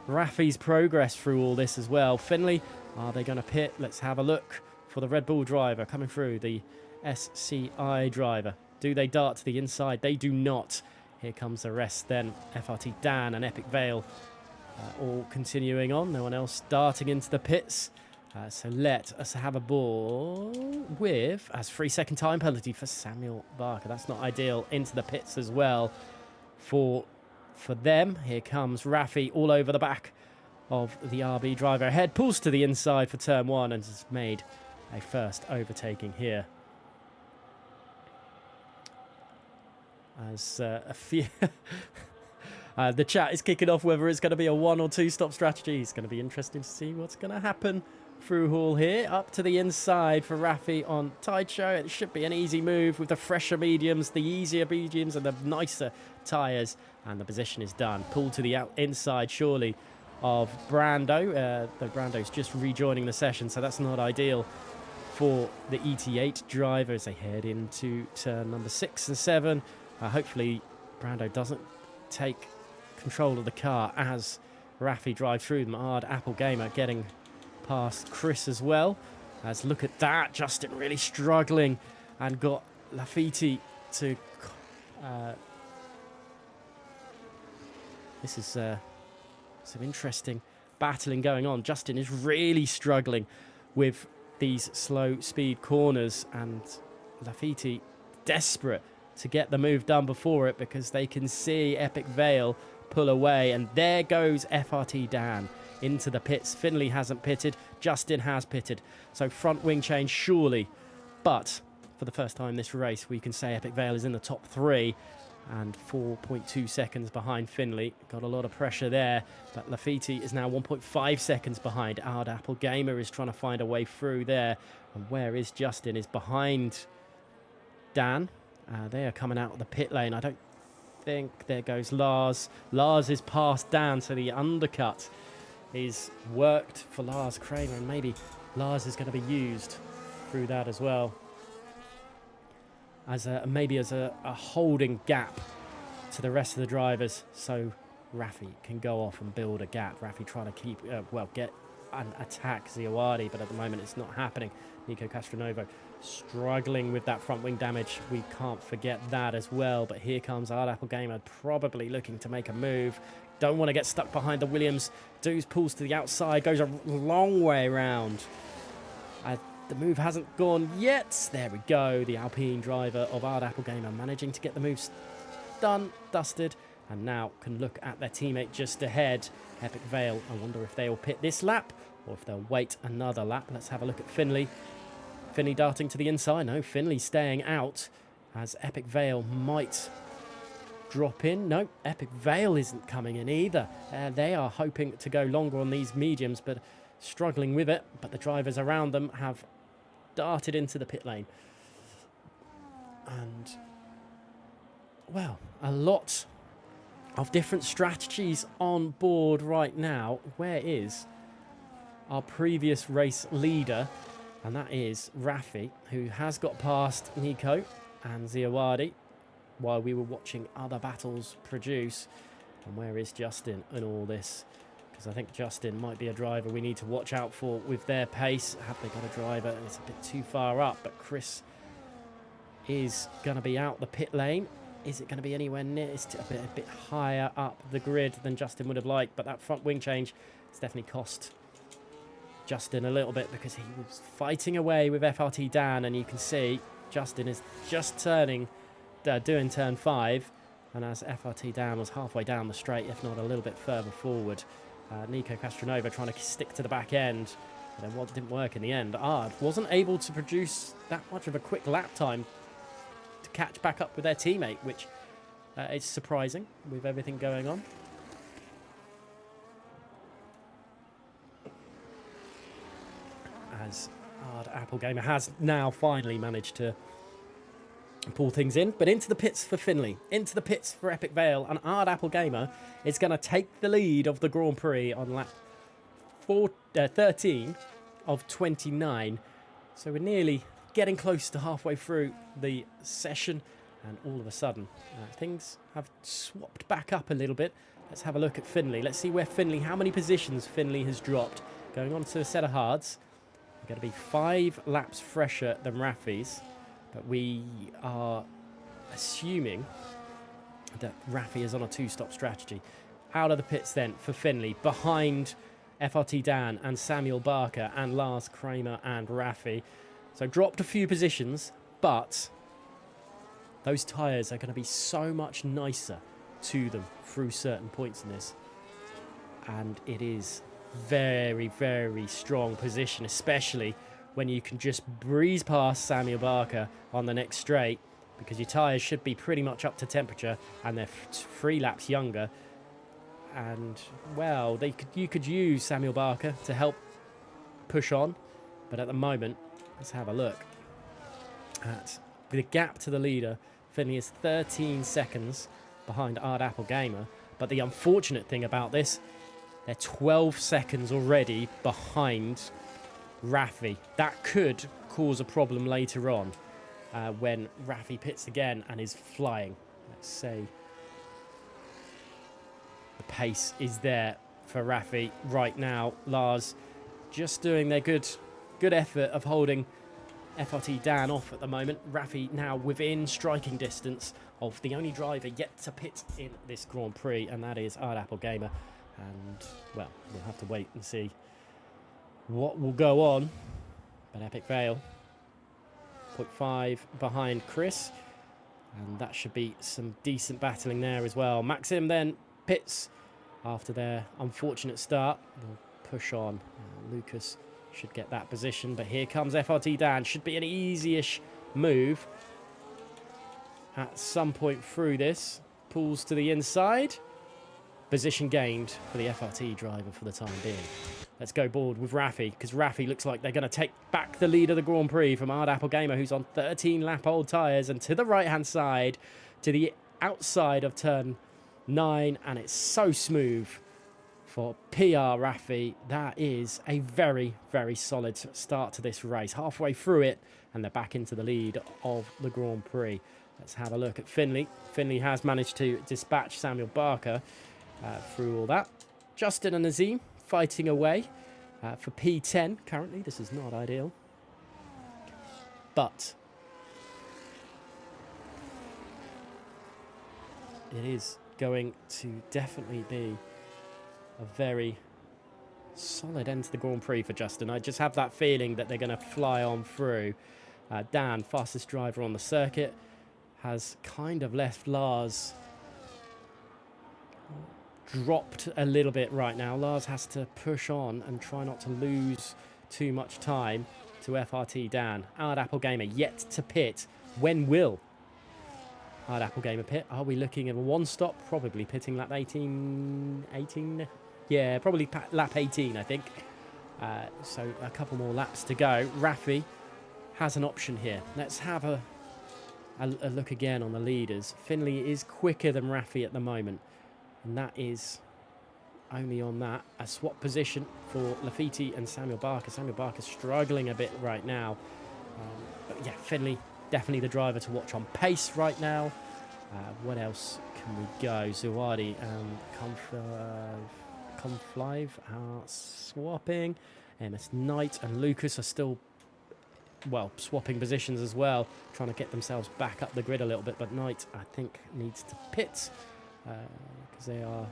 Raffi's progress through all this as well. Finley, are they going to pit? Let's have a look for the Red Bull driver coming through, the SCI driver. Do they dart to the inside? They do not. Here comes the rest then. FRT Dan and Epic Vale all continuing on. No one else darting into the pits. So let us have a ball with, as 3-second time penalty for Samuel Barker. That's not ideal. Into the pits as well for them. Here comes Raffi all over the back of the RB driver. Ahead, pulls to the inside for turn 1 and has made a first overtaking here. As a few the chat is kicking off whether it's going to be a 1 or 2 stop strategy. It's going to be interesting to see what's going to happen through Hall here. Up to the inside for Raffi on Tide Show. It should be an easy move with the fresher mediums, the easier mediums and the nicer tyres, and the position is done. Pull to the inside surely of Brando, though Brando's just rejoining the session, so that's not ideal for the ET8 driver as they head into turn number 6 and 7. Hopefully Brando doesn't take control of the car as Raffi drives through them. Ard Apple Gamer getting past Chris as well. As look at that, Justin really struggling and got Lafiti to... this is some interesting battling going on. Justin is really struggling with these slow speed corners, and Lafiti desperate to get the move done before it, because they can see Epic Vale pull away. And there goes FRT Dan into the pits. Finley hasn't pitted. Justin has pitted. So front wing change surely. But for the first time this race, we can say Epic Vale is in the top 3 and 4.2 seconds behind Finley. Got a lot of pressure there, but Lafiti is now 1.5 seconds behind. Ard Apple Gamer is trying to find a way through there. And where is Justin? Is behind Dan. They are coming out of the pit lane. I don't think... There goes Lars. Lars is past Dan, so the undercut is worked for Lars Kramer, and maybe Lars is going to be used through that as well, as maybe as a holding gap to the rest of the drivers, so Rafi can go off and build a gap. Rafi trying to keep, get and attack Ziawadi, but at the moment it's not happening. Nico Castronovo struggling with that front wing damage. We can't forget that as well. But here comes Ard Apple Gamer, probably looking to make a move. Don't want to get stuck behind the Williams. Doos pulls to the outside, goes a long way around. The move hasn't gone yet. There we go. The Alpine driver of Ard Apple Gamer managing to get the moves done, dusted, and now can look at their teammate just ahead, Epic Vale. I wonder if they will pit this lap or if they'll wait another lap. Let's have a look at Finley. Finley darting to the inside. No, Finley staying out, as Epic Vale might drop in. No, Epic Vale isn't coming in either. They are hoping to go longer on these mediums, but struggling with it. But the drivers around them have darted into the pit lane. And, well, a lot of different strategies on board right now. Where is our previous race leader? And that is Rafi, who has got past Nico and Ziawadi while we were watching other battles produce. And where is Justin in all this? Because I think Justin might be a driver we need to watch out for with their pace. Have they got a driver? It's a bit too far up, but Chris is going to be out the pit lane. Is it going to be anywhere near? It's a bit higher up the grid than Justin would have liked, but that front wing change has definitely cost Justin a little bit, because he was fighting away with FRT Dan, and you can see Justin is just doing turn 5, and as FRT Dan was halfway down the straight, if not a little bit further forward. Nico Castronova trying to stick to the back end, but then what didn't work in the end. Ard wasn't able to produce that much of a quick lap time to catch back up with their teammate, which is surprising with everything going on. As Ard Apple Gamer has now finally managed to pull things in, but into the pits for Finley, into the pits for Epic Vale, and Ard Apple Gamer is going to take the lead of the Grand Prix on lap 13 of 29. So we're nearly getting close to halfway through the session, and all of a sudden things have swapped back up a little bit. Let's have a look at Finley. Let's see where Finley, how many positions Finley has dropped. Going on to a set of hards. We're going to be 5 laps fresher than Rafi's, but we are assuming that Rafi is on a 2-stop strategy. Out of the pits then for Finley, behind FRT Dan and Samuel Barker and Lars Kramer and Rafi. So dropped a few positions, but those tyres are going to be so much nicer to them through certain points in this. And it is very, very strong position, especially when you can just breeze past Samuel Barker on the next straight, because your tyres should be pretty much up to temperature and they're 3 laps younger. And, well, you could use Samuel Barker to help push on, but at the moment, let's have a look at the gap to the leader. Finley is 13 seconds behind Ard Apple Gamer, but the unfortunate thing about this, they're 12 seconds already behind Rafi. That could cause a problem later on when Rafi pits again and is flying. Let's say the pace is there for Rafi right now. Lars just doing their good effort of holding FRT Dan off at the moment. Rafi now within striking distance of the only driver yet to pit in this Grand Prix, and that is Ard Apple Gamer. And, well, we'll have to wait and see what will go on. But Epic Vale, 0.5 behind Chris. And that should be some decent battling there as well. Maxim then pits after their unfortunate start. They'll push on. Lucas should get that position, but here comes FRT Dan. Should be an easy-ish move at some point through this. Pulls to the inside. Position gained for the FRT driver for the time being. Let's go board with Rafi, because Rafi looks like they're going to take back the lead of the Grand Prix from Ard Apple Gamer, who's on 13-lap old tyres, and to the right-hand side, to the outside of turn 9, and it's so smooth for PR Rafi. That is a very, very solid start to this race. Halfway through it, and they're back into the lead of the Grand Prix. Let's have a look at Finley. Finley has managed to dispatch Samuel Barker through all that. Justin and Nazim fighting away for P10 currently. This is not ideal, but it is going to definitely be a very solid end to the Grand Prix for Justin. I just have that feeling that they're going to fly on through. Dan, fastest driver on the circuit, has kind of left Lars dropped a little bit right now. Lars has to push on and try not to lose too much time to FRT Dan. Ard Apple Gamer yet to pit. When will Ard Apple Gamer pit? Are we looking at a one stop? Probably pitting lap 18? Yeah, probably lap 18, I think. So a couple more laps to go. Rafi has an option here. Let's have a look again on the leaders. Finley is quicker than Rafi at the moment. And that is only on that. A swap position for Lafiti and Samuel Barker. Samuel Barker struggling a bit right now. But yeah, Finley, definitely the driver to watch on pace right now. What else can we go? Zuwadi and Conflive are swapping. MS Knight and Lucas are still, well, swapping positions as well, trying to get themselves back up the grid a little bit. But Knight, I think, needs to pit because they are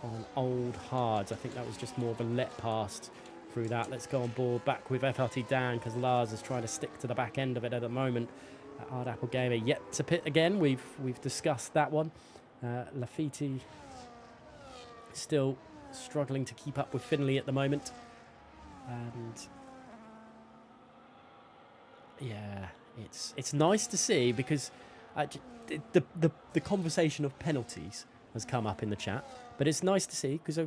on old hards. I think that was just more of a let past through that. Let's go on board back with FLT Dan, because Lars is trying to stick to the back end of it at the moment. Ard Apple Gamer yet to pit again. We've discussed that one. Lafiti still struggling to keep up with Finley at the moment. And yeah, it's nice to see, because the conversation of penalties has come up in the chat, but it's nice to see because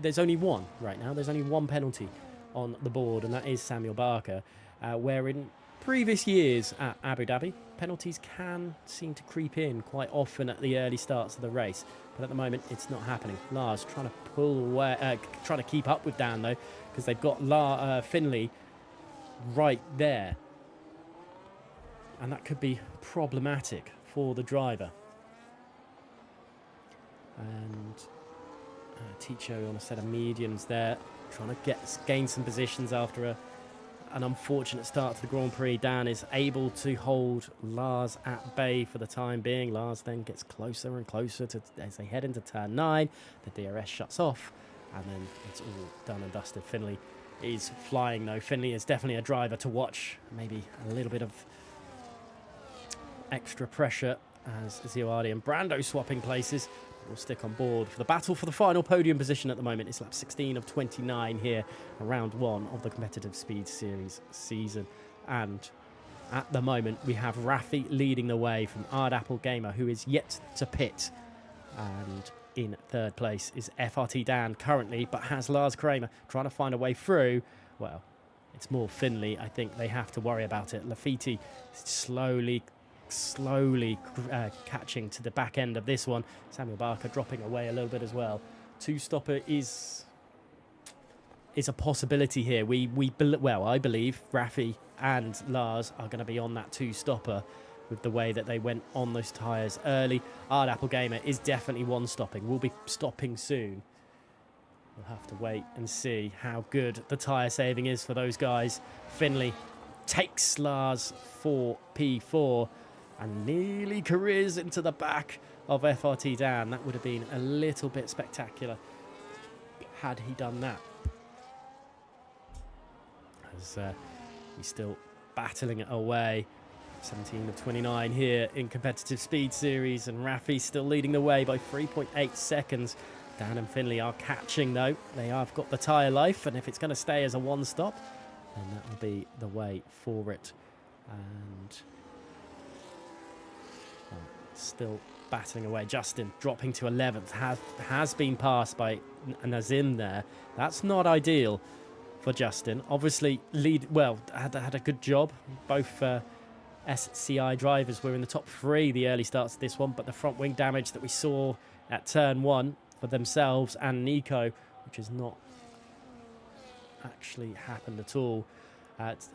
there's only one right now. There's only one penalty on the board, and that is Samuel Barker, where in previous years at Abu Dhabi, penalties can seem to creep in quite often at the early starts of the race, but at the moment it's not happening. Lars trying to pull away, trying to keep up with Dan though, because they've got Finley right there, and that could be problematic for the driver. And Ticho on a set of mediums there, trying to gain some positions after an unfortunate start to the Grand Prix. Dan is able to hold Lars at bay for the time being. Lars then gets closer and closer as they head into turn 9. The DRS shuts off, and then it's all done and dusted. Finley is flying though. Finley is definitely a driver to watch. Maybe a little bit of extra pressure as Zioardi and Brando swapping places. We'll stick on board for the battle for the final podium position at the moment. It's lap 16 of 29 here, round 1 of the competitive speed series season. And at the moment, we have Rafi leading the way from Ard Apple Gamer, who is yet to pit. And in third place is FRT Dan currently, but has Lars Kramer trying to find a way through. Well, it's more Finley. I think they have to worry about it. Lafiti slowly catching to the back end of this one. Samuel Barker dropping away a little bit as well. Two-stopper is a possibility here. I believe Rafi and Lars are going to be on that two-stopper with the way that they went on those tyres early. Ard Apple Gamer is definitely one-stopping. We'll be stopping soon. We'll have to wait and see how good the tyre saving is for those guys. Finley takes Lars for P4 and nearly careers into the back of FRT Dan. That would have been a little bit spectacular had he done that. As he's still battling it away. 17 of 29 here in competitive speed series, and Rafi still leading the way by 3.8 seconds. Dan and Finley are catching though. They have got the tyre life, and if it's going to stay as a one-stop, then that will be the way for it. And still battling away. Justin dropping to 11th, has been passed by Nazim there. That's not ideal for Justin. Obviously, had a good job. Both SCI drivers were in the top 3 the early starts of this one, but the front wing damage that we saw at turn 1 for themselves and Nico, which has not actually happened at all.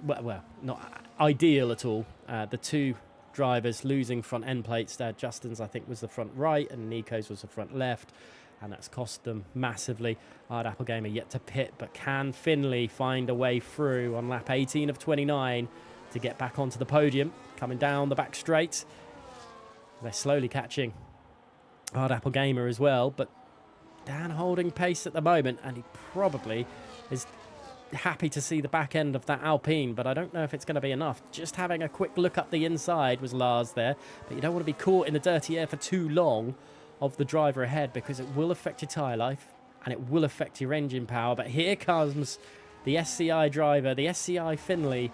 Well, not ideal at all. The two drivers losing front end plates there. Justin's, I think, was the front right, and Nico's was the front left, and that's cost them massively. Hard Apple Gamer yet to pit, but can Finley find a way through on lap 18 of 29 to get back onto the podium? Coming down the back straight. They're slowly catching Hard Apple Gamer as well, but Dan holding pace at the moment, and he probably is happy to see the back end of that Alpine, but I don't know if it's going to be enough. Just having a quick look up the inside was Lars there, but you don't want to be caught in the dirty air for too long of the driver ahead, because it will affect your tyre life and it will affect your engine power. But here comes the SCI driver, the SCI Finley,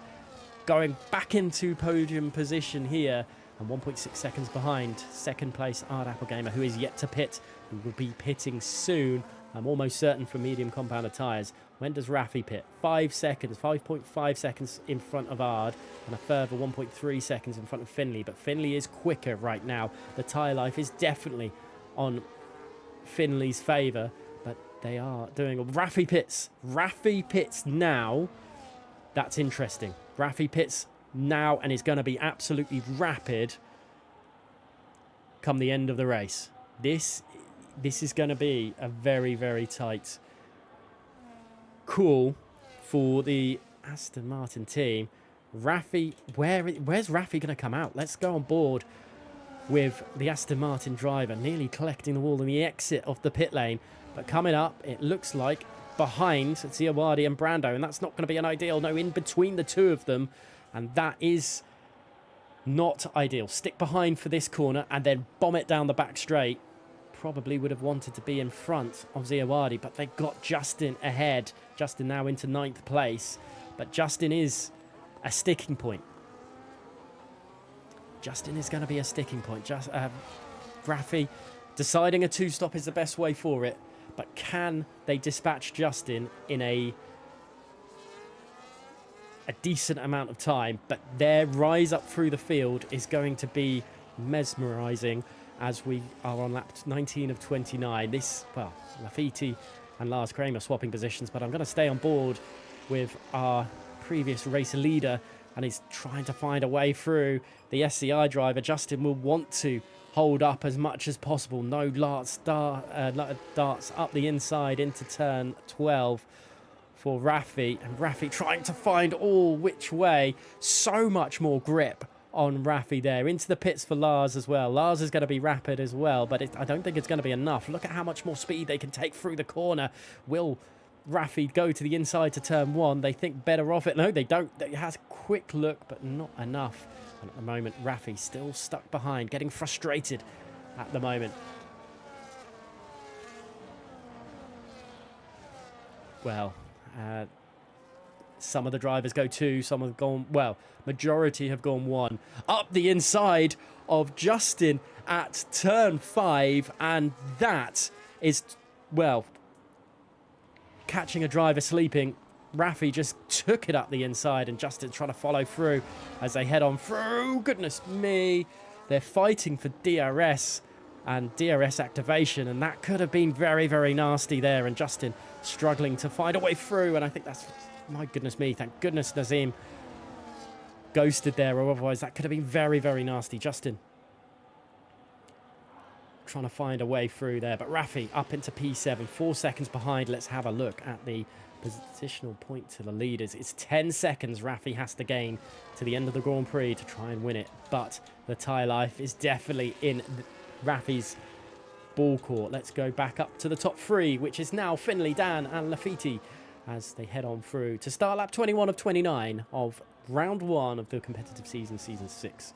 going back into podium position here, and 1.6 seconds behind second place Hard Apple Gamer, who is yet to pit, who will be pitting soon. I'm almost certain for medium compounded tyres. When does Rafi pit? 5 seconds, 5.5 seconds in front of Ard, and a further 1.3 seconds in front of Finley. But Finley is quicker right now. The tyre life is definitely on Finley's favour, but they are doing... Rafi pits now. That's interesting. Rafi pits now and is going to be absolutely rapid come the end of the race. This is going to be a very, very tight call for the Aston Martin team. Rafi, where's Rafi going to come out? Let's go on board with the Aston Martin driver, nearly collecting the wall in the exit of the pit lane. But coming up, it looks like behind Ziawadi and Brando, and that's not going to be an ideal. No, in between the two of them, and that is not ideal. Stick behind for this corner and then bomb it down the back straight. Probably would have wanted to be in front of Ziawadi, but they got Justin ahead. Justin now into 9th place, but Justin is a sticking point. Justin is going to be a sticking point. Rafi deciding a 2-stop is the best way for it, but can they dispatch Justin in a decent amount of time? But their rise up through the field is going to be mesmerising as we are on lap 19 of 29. Lafiti and Lars Kramer swapping positions, but I'm going to stay on board with our previous race leader, and he's trying to find a way through the SCI driver. Justin will want to hold up as much as possible. No darts up the inside into turn 12 for Rafi, and Rafi trying to find all which way. So much more grip on Rafi there. Into the pits for Lars as well. Lars is going to be rapid as well, but I don't think it's going to be enough. Look at how much more speed they can take through the corner. Will Rafi go to the inside to turn 1? They think better off it. No, they don't. It has a quick look, but not enough. And at the moment, Rafi still stuck behind, getting frustrated at the moment. Well, some of the drivers go 2, some have gone, majority have gone 1. Up the inside of Justin at turn 5, and that is, catching a driver sleeping. Rafi just took it up the inside, and Justin trying to follow through as they head on through. Goodness me, they're fighting for DRS and DRS activation, and that could have been very, very nasty there, and Justin struggling to find a way through, and I think that's, my goodness me, thank goodness Nazim ghosted there, or otherwise that could have been very, very nasty. Justin trying to find a way through there, but Rafi up into P7, 4 seconds behind. Let's have a look at the positional point to the leaders. It's 10 seconds Rafi has to gain to the end of the Grand Prix to try and win it, but the tyre life is definitely in Rafi's ball court. Let's go back up to the top 3, which is now Finley, Dan and Lafiti. as they head on through to start lap 21 of 29 of round 1 of the competitive season 6.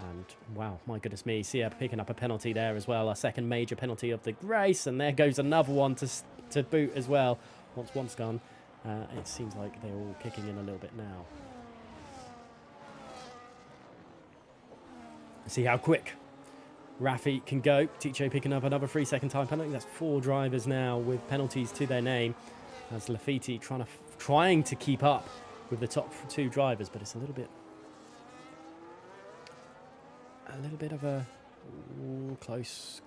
And wow, my goodness me, Sia picking up a penalty there as well, a second major penalty of the race, and there goes another one to boot as well. Once one's gone, it seems like they're all kicking in a little bit now. See how quick Rafi can go. Ticho picking up another 3-second time penalty. That's 4 drivers now with penalties to their name, as Lafiti trying to keep up with the top 2 drivers, but it's a little bit of a close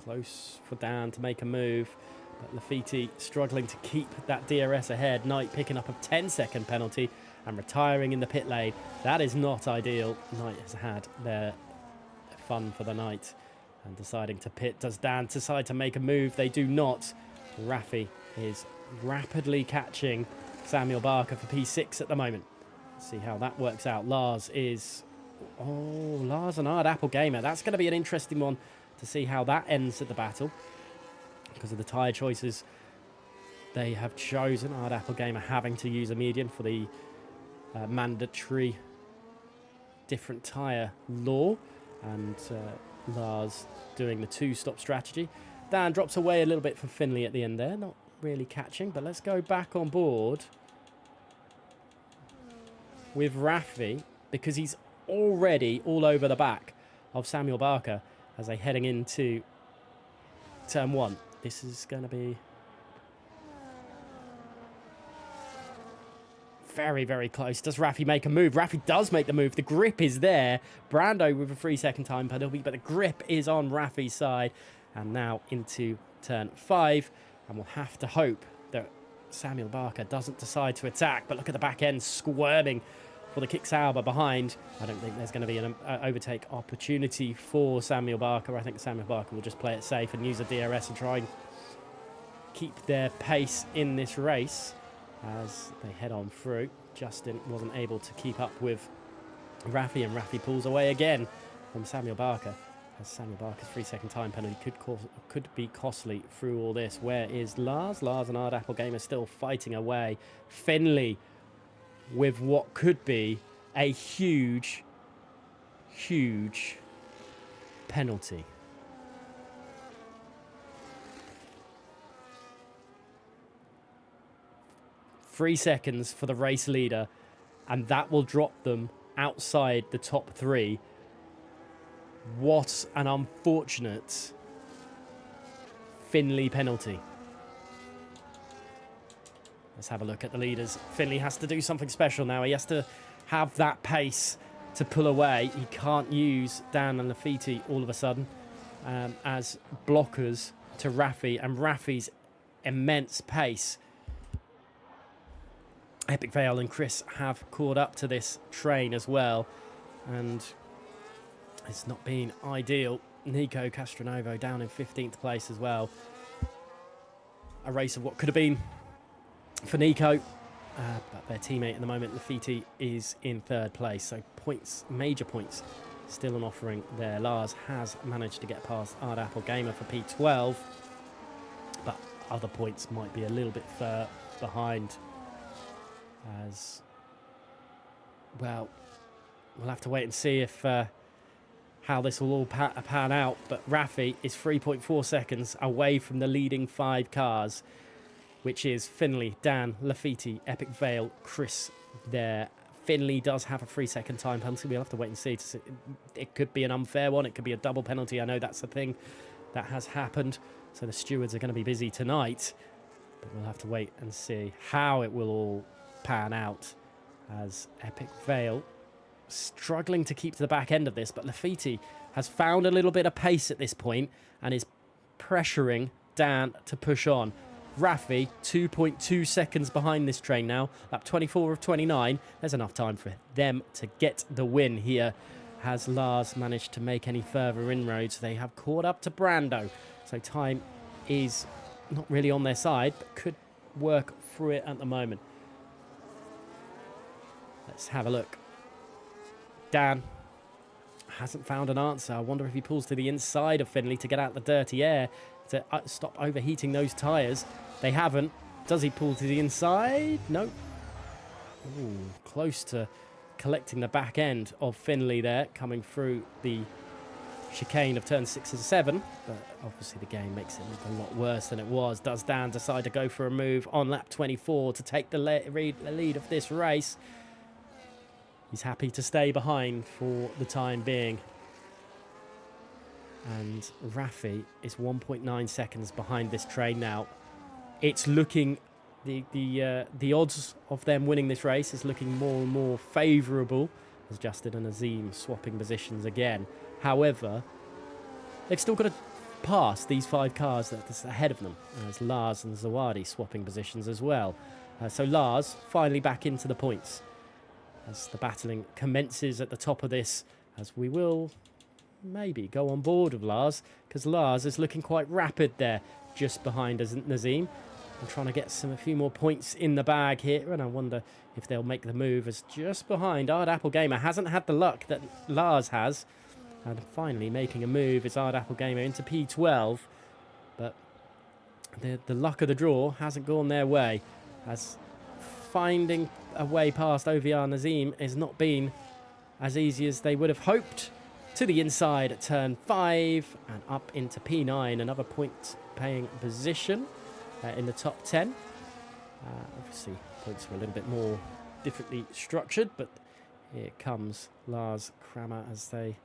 for Dan to make a move. But Lafiti struggling to keep that DRS ahead. Knight picking up a 10-second penalty and retiring in the pit lane. That is not ideal. Knight has had their fun for the night and deciding to pit. Does Dan decide to make a move? They do not. Rafi is rapidly catching Samuel Barker for P6 at the moment. Let's see how that works out. Lars and Ard Apple Gamer. That's going to be an interesting one to see how that ends at the battle, because of the tyre choices they have chosen. Ard Apple Gamer having to use a median for the mandatory different tyre law, and Lars doing the 2-stop strategy. Dan drops away a little bit for Finley at the end there, not really catching, but let's go back on board with Rafi, because he's already all over the back of Samuel Barker as they're heading into turn 1. This is going to be very, very close. Does Rafi make a move? Rafi does make the move. The grip is there. Brando with a 3-second time penalty, but the grip is on Rafi's side. And now into turn 5. And we'll have to hope that Samuel Barker doesn't decide to attack. But look at the back end squirming for the Kick-Sauber behind. I don't think there's going to be an overtake opportunity for Samuel Barker. I think Samuel Barker will just play it safe and use a DRS and try and keep their pace in this race as they head on through. Justin wasn't able to keep up with Rafi, and Rafi pulls away again from Samuel Barker, as Samuel Barker's 3-second time penalty could be costly through all this. Where is Lars? Lars and Ard Apple Gamer still fighting away. Finley with what could be a huge penalty. Three seconds for the race leader, and that will drop them outside the top 3. What an unfortunate Finley penalty. Let's have a look at the leaders. Finley has to do something special now. He has to have that pace to pull away. He can't use Dan and Lafiti all of a sudden as blockers to Rafi, and Rafi's immense pace. Epic Vale and Chris have caught up to this train as well, and it's not been ideal. Nico Castronovo down in 15th place as well. A race of what could have been for Nico, but their teammate at the moment, Lafiti, is in 3rd place. So points, major points, still on offering there. Lars has managed to get past Ard Apple Gamer for P12, but other points might be a little bit behind. As well, we'll have to wait and see if how this will all pan out. But Rafi is 3.4 seconds away from the leading 5 cars, which is Finley, Dan, Lafiti, Epic Vale, Chris there. Finley does have a 3-second time penalty. We'll have to wait and see. It could be an unfair one. It could be a double penalty. I know that's the thing that has happened. So the stewards are going to be busy tonight. But we'll have to wait and see how it will all pan out, as Epic Vale struggling to keep to the back end of this, but Lafiti has found a little bit of pace at this point and is pressuring Dan to push on. Rafi 2.2 seconds behind this train now, lap 24 of 29. There's enough time for them to get the win here. Has Lars managed to make any further inroads? They have caught up to Brando, so time is not really on their side, but could work through it at the moment. Let's have a look. Dan hasn't found an answer. I wonder if he pulls to the inside of Finley to get out the dirty air to stop overheating those tyres. They haven't. Does he pull to the inside? No. Ooh, close to collecting the back end of Finley there, coming through the chicane of turn 6 and 7, but obviously the game makes it look a lot worse than it was. Does Dan decide to go for a move on lap 24 to take the lead of this race? He's happy to stay behind for the time being. And Rafi is 1.9 seconds behind this train now. It's looking, the odds of them winning this race is looking more and more favourable as Justin and Azim swapping positions again. However, they've still got to pass these 5 cars that's ahead of them, as Lars and Zawadi swapping positions as well. So Lars finally back into the points as the battling commences at the top of this, as we will maybe go on board with Lars, because Lars is looking quite rapid there, just behind Nazim. I'm trying to get a few more points in the bag here, and I wonder if they'll make the move, as just behind Ard Apple Gamer hasn't had the luck that Lars has. And finally making a move is Ard Apple Gamer into P12. But the luck of the draw hasn't gone their way, as finding a way past OVR Nazim has not been as easy as they would have hoped. To the inside at turn 5 and up into P9, another point-paying position in the top 10. Obviously, points are a little bit more differently structured, but here comes Lars Kramer as they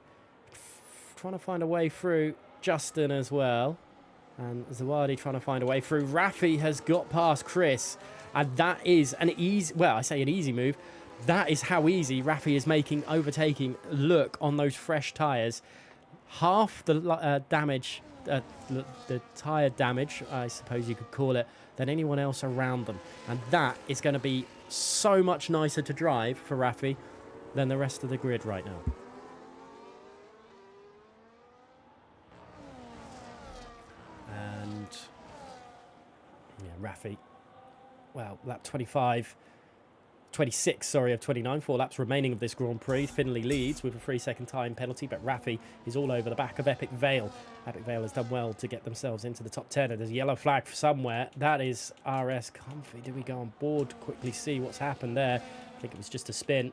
trying to find a way through. Justin as well, and Zawadi trying to find a way through. Rafi has got past Chris, and that is an easy, well, I say an easy move. That is how easy Rafi is making overtaking look on those fresh tyres. Half the damage, the tyre damage, I suppose you could call it, than anyone else around them. And that is going to be so much nicer to drive for Rafi than the rest of the grid right now. And yeah, Rafi, well, lap 26 of 29, 4 laps remaining of this Grand Prix. Finley leads with a 3-second time penalty, but Rafi is all over the back of Epic Vale. Epic Vale has done well to get themselves into the top 10, and there's a yellow flag somewhere. That is RS Comfy. Do we go on board to quickly see what's happened there? I think it was just a spin.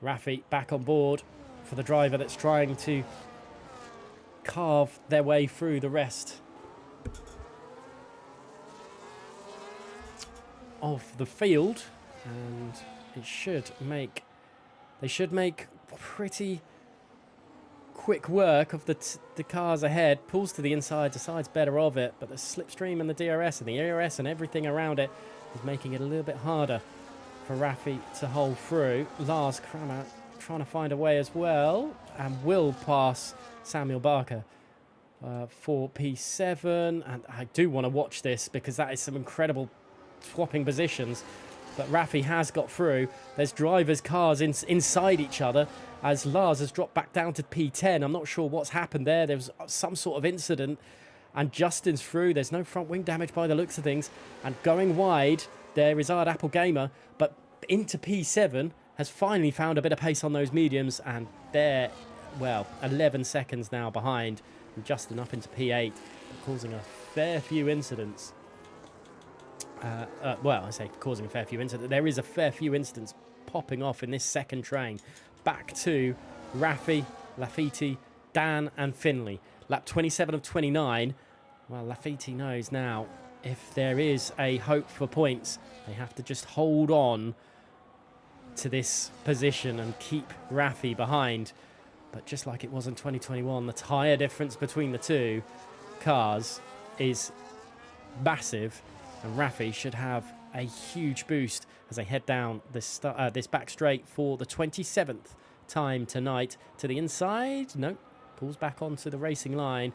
Rafi back on board for the driver that's trying to carve their way through the rest of the field. And they should make pretty quick work of the cars ahead. Pulls to the inside, decides better of it, but the slipstream and the DRS and the ERS and everything around it is making it a little bit harder for Rafi to hold through. Lars Kramer trying to find a way as well, and will pass Samuel Barker for P7. And I do want to watch this, because that is some incredible swapping positions. But Rafi has got through. There's drivers' cars inside each other, as Lars has dropped back down to P10. I'm not sure what's happened there. There was some sort of incident. And Justin's through. There's no front wing damage by the looks of things. And going wide, there is Ard Apple Gamer. But into P7 has finally found a bit of pace on those mediums. And they're, well, 11 seconds now behind. And Justin up into P8, causing a fair few incidents. Well, I say causing a fair few incidents. There is a fair few incidents popping off in this second train. Back to Rafi, Lafiti, Dan and Finley. Lap 27 of 29. Well, Lafiti knows now if there is a hope for points, they have to just hold on to this position and keep Rafi behind. But just like it was in 2021, the tyre difference between the two cars is massive. And Rafi should have a huge boost as they head down this back straight for the 27th time tonight. To the inside, no, pulls back onto the racing line.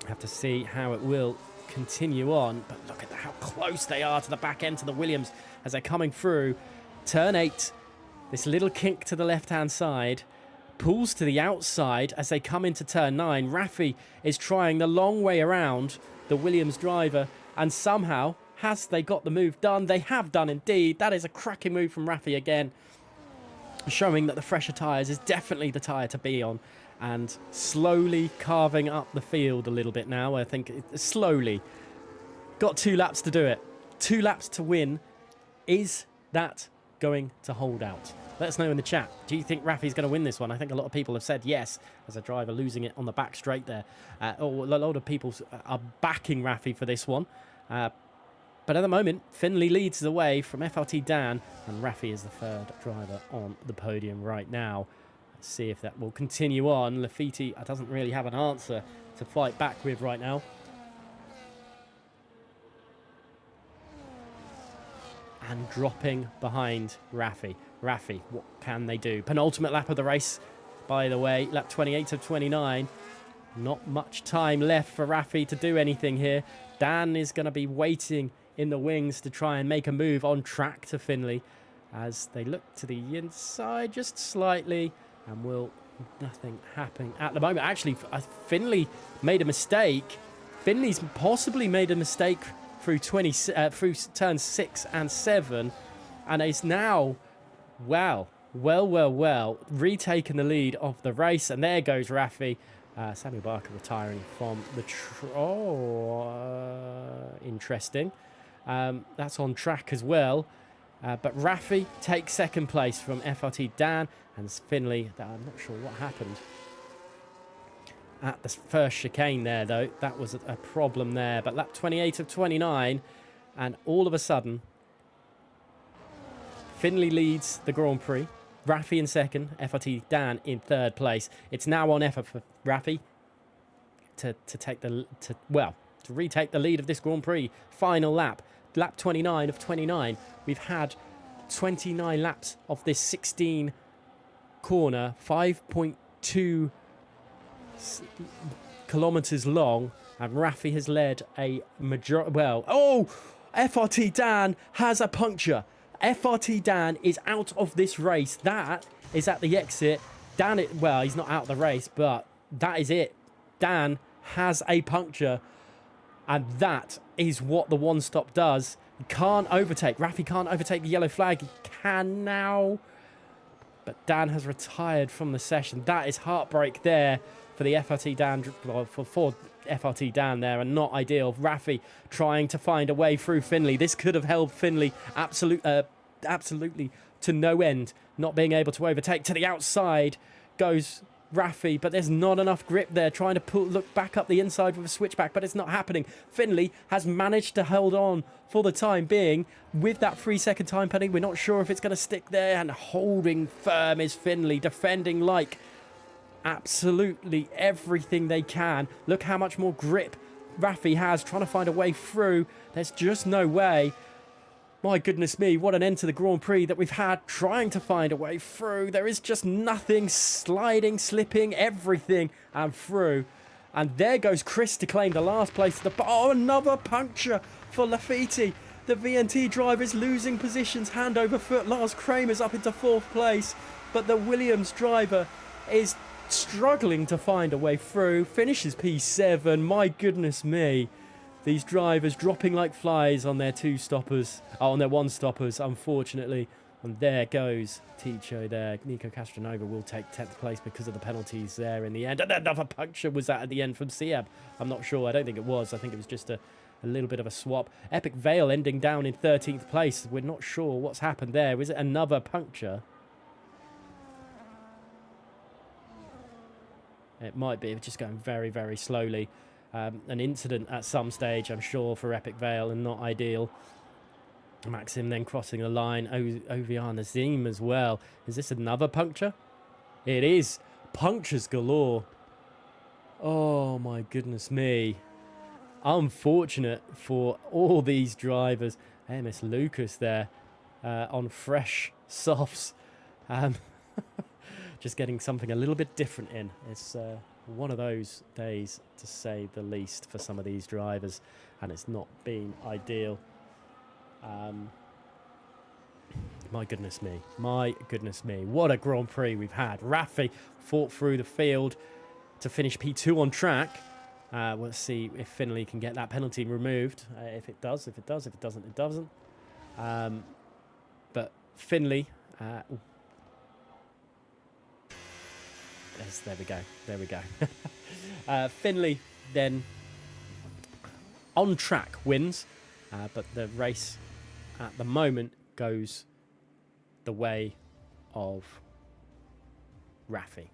Have to see how it will continue on, but look at how close they are to the back end to the Williams as they're coming through. Turn 8, this little kink to the left-hand side, pulls to the outside as they come into turn 9. Rafi is trying the long way around the Williams driver, and somehow they got the move done. They have done indeed. That is a cracking move from Rafi again, showing that the fresher tyres is definitely the tyre to be on, and slowly carving up the field a little bit now. I think slowly, Got 2 laps to do it. 2 laps to win. Is that going to hold out? Let us know in the chat. Do you think Rafi's going to win this one? I think a lot of people have said yes, as a driver losing it on the back straight there. Or a lot of people are backing Rafi for this one. But at the moment, Finley leads the way from FRT Dan, and Rafi is the 3rd driver on the podium right now. Let's see if that will continue on. Lafiti doesn't really have an answer to fight back with right now. And dropping behind Rafi. Rafi, what can they do? Penultimate lap of the race, by the way, lap 28 of 29. Not much time left for Rafi to do anything here. Dan is going to be waiting in the wings to try and make a move on track to Finley as they look to the inside just slightly, and will nothing happen at the moment. Actually, Finley made a mistake. Finley's possibly made a mistake through turns 6 and 7, and is now, well, retaken the lead of the race. And there goes Rafi. Samuel Barker retiring from the... interesting. That's on track as well. But Rafi takes 2nd place from FRT Dan, and Finley, I'm not sure what happened at the first chicane there, though. That was a problem there. But lap 28 of 29, and all of a sudden, Finley leads the Grand Prix. Rafi in 2nd, FRT Dan in 3rd place. It's now on effort for Rafi to retake the lead of this Grand Prix. Final lap, lap 29 of 29. We've had 29 laps of this 16 corner, 5.2 kilometers long, and Rafi has led a FRT Dan has a puncture. FRT Dan is out of this race. That is at the exit. He's not out of the race, but that is it. Dan has a puncture, and that is what the one-stop does. He can't overtake. Rafi can't overtake the yellow flag. He can now, but Dan has retired from the session. That is heartbreak there for the FRT Dan, for FRT Dan there, and not ideal. Rafi trying to find a way through Finley. This could have held Finley absolutely to no end, not being able to overtake. To the outside goes Rafi, but there's not enough grip there, trying to look back up the inside with a switchback, but it's not happening. Finley has managed to hold on for the time being with that 3-second time penalty. We're not sure if it's going to stick there, and holding firm is Finley, defending like absolutely everything they can. Look how much more grip Rafi has, trying to find a way through. There's just no way. My goodness me, what an end to the Grand Prix that we've had, trying to find a way through. There is just nothing, sliding, slipping, everything, and through. And there goes Chris to claim the last place. Another puncture for Lafiti. The VNT driver is losing positions hand over foot. Lars Kramer's up into 4th place, but the Williams driver is struggling to find a way through. Finishes P7. My goodness me. These drivers dropping like flies on their on their one-stoppers, unfortunately. And there goes Ticho there. Nico Castronova will take 10th place because of the penalties there in the end. And another puncture was that at the end from Siab. I'm not sure. I don't think it was. I think it was just a little bit of a swap. Epic Vale ending down in 13th place. We're not sure what's happened there. Was it another puncture? It might be. It's just going very, very slowly. An incident at some stage, I'm sure, for Epic Vale, and not ideal. Maxim then crossing the line. Oviar Nazim as well. Is this another puncture? It is. Punctures galore. Oh, my goodness me. Unfortunate for all these drivers. AMS Lucas there on fresh softs. Just getting something a little bit different in. It's one of those days, to say the least, for some of these drivers, and it's not been ideal. My goodness me. What a Grand Prix we've had. Rafi fought through the field to finish P2 on track. We'll see if Finley can get that penalty removed. If it does. If it doesn't, it doesn't. But Finley... there we go. Finley then on track wins, but the race at the moment goes the way of Rafi.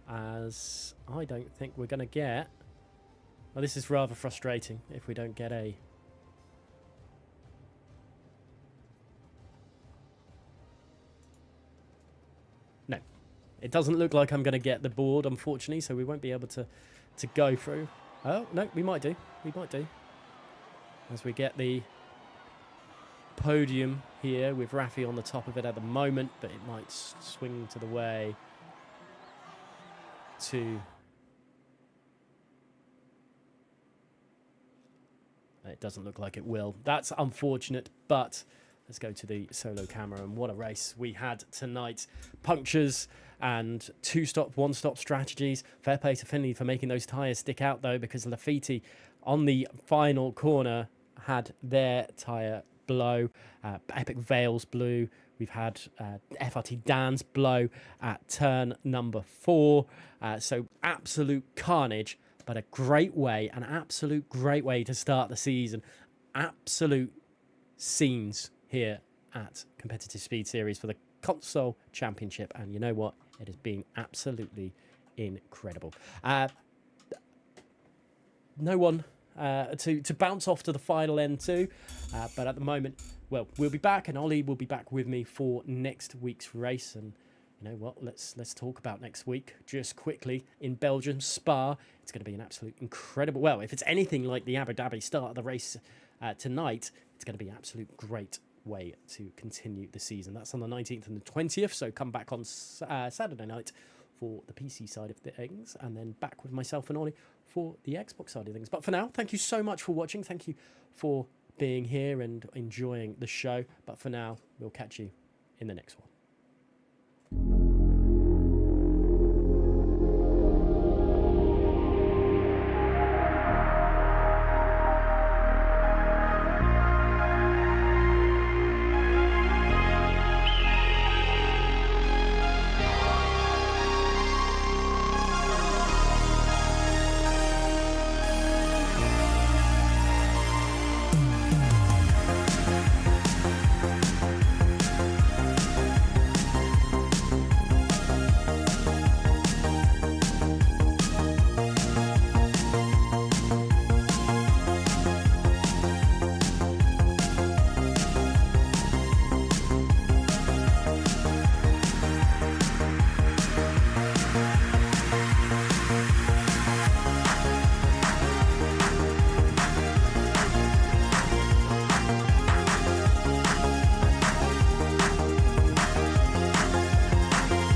As I don't think we're going to get... Well, this is rather frustrating if we don't get a... No. It doesn't look like I'm going to get the board, unfortunately, so we won't be able to go through. Oh, no, we might do. We might do. As we get the podium here with Rafi on the top of it at the moment, but it might swing to the way to... It doesn't look like it will. That's unfortunate, but let's go to the solo camera, and what a race we had tonight. Punctures and two-stop, one-stop strategies. Fair play to Finley for making those tyres stick out, though, because Lafitte on the final corner had their tyre blow. Epic Vales blew. We've had FRT Dan's blow at turn number 4. So absolute carnage, but a great way, an absolute great way to start the season. Absolute scenes here at Competitive Speed Series for the Console Championship. And you know what? It has been absolutely incredible. No one to bounce off to the final end too. But at the moment, well, we'll be back, and Ollie will be back with me for next week's race. And you know what? Let's talk about next week just quickly in Belgium, Spa. It's going to be an absolute incredible. Well, if it's anything like the Abu Dhabi start of the race tonight, it's going to be an absolute great way to continue the season. That's on the 19th and the 20th. So come back on Saturday night for the PC side of things, and then back with myself and Ollie for the Xbox side of things. But for now, thank you so much for watching. Thank you for being here and enjoying the show. But for now, we'll catch you in the next one.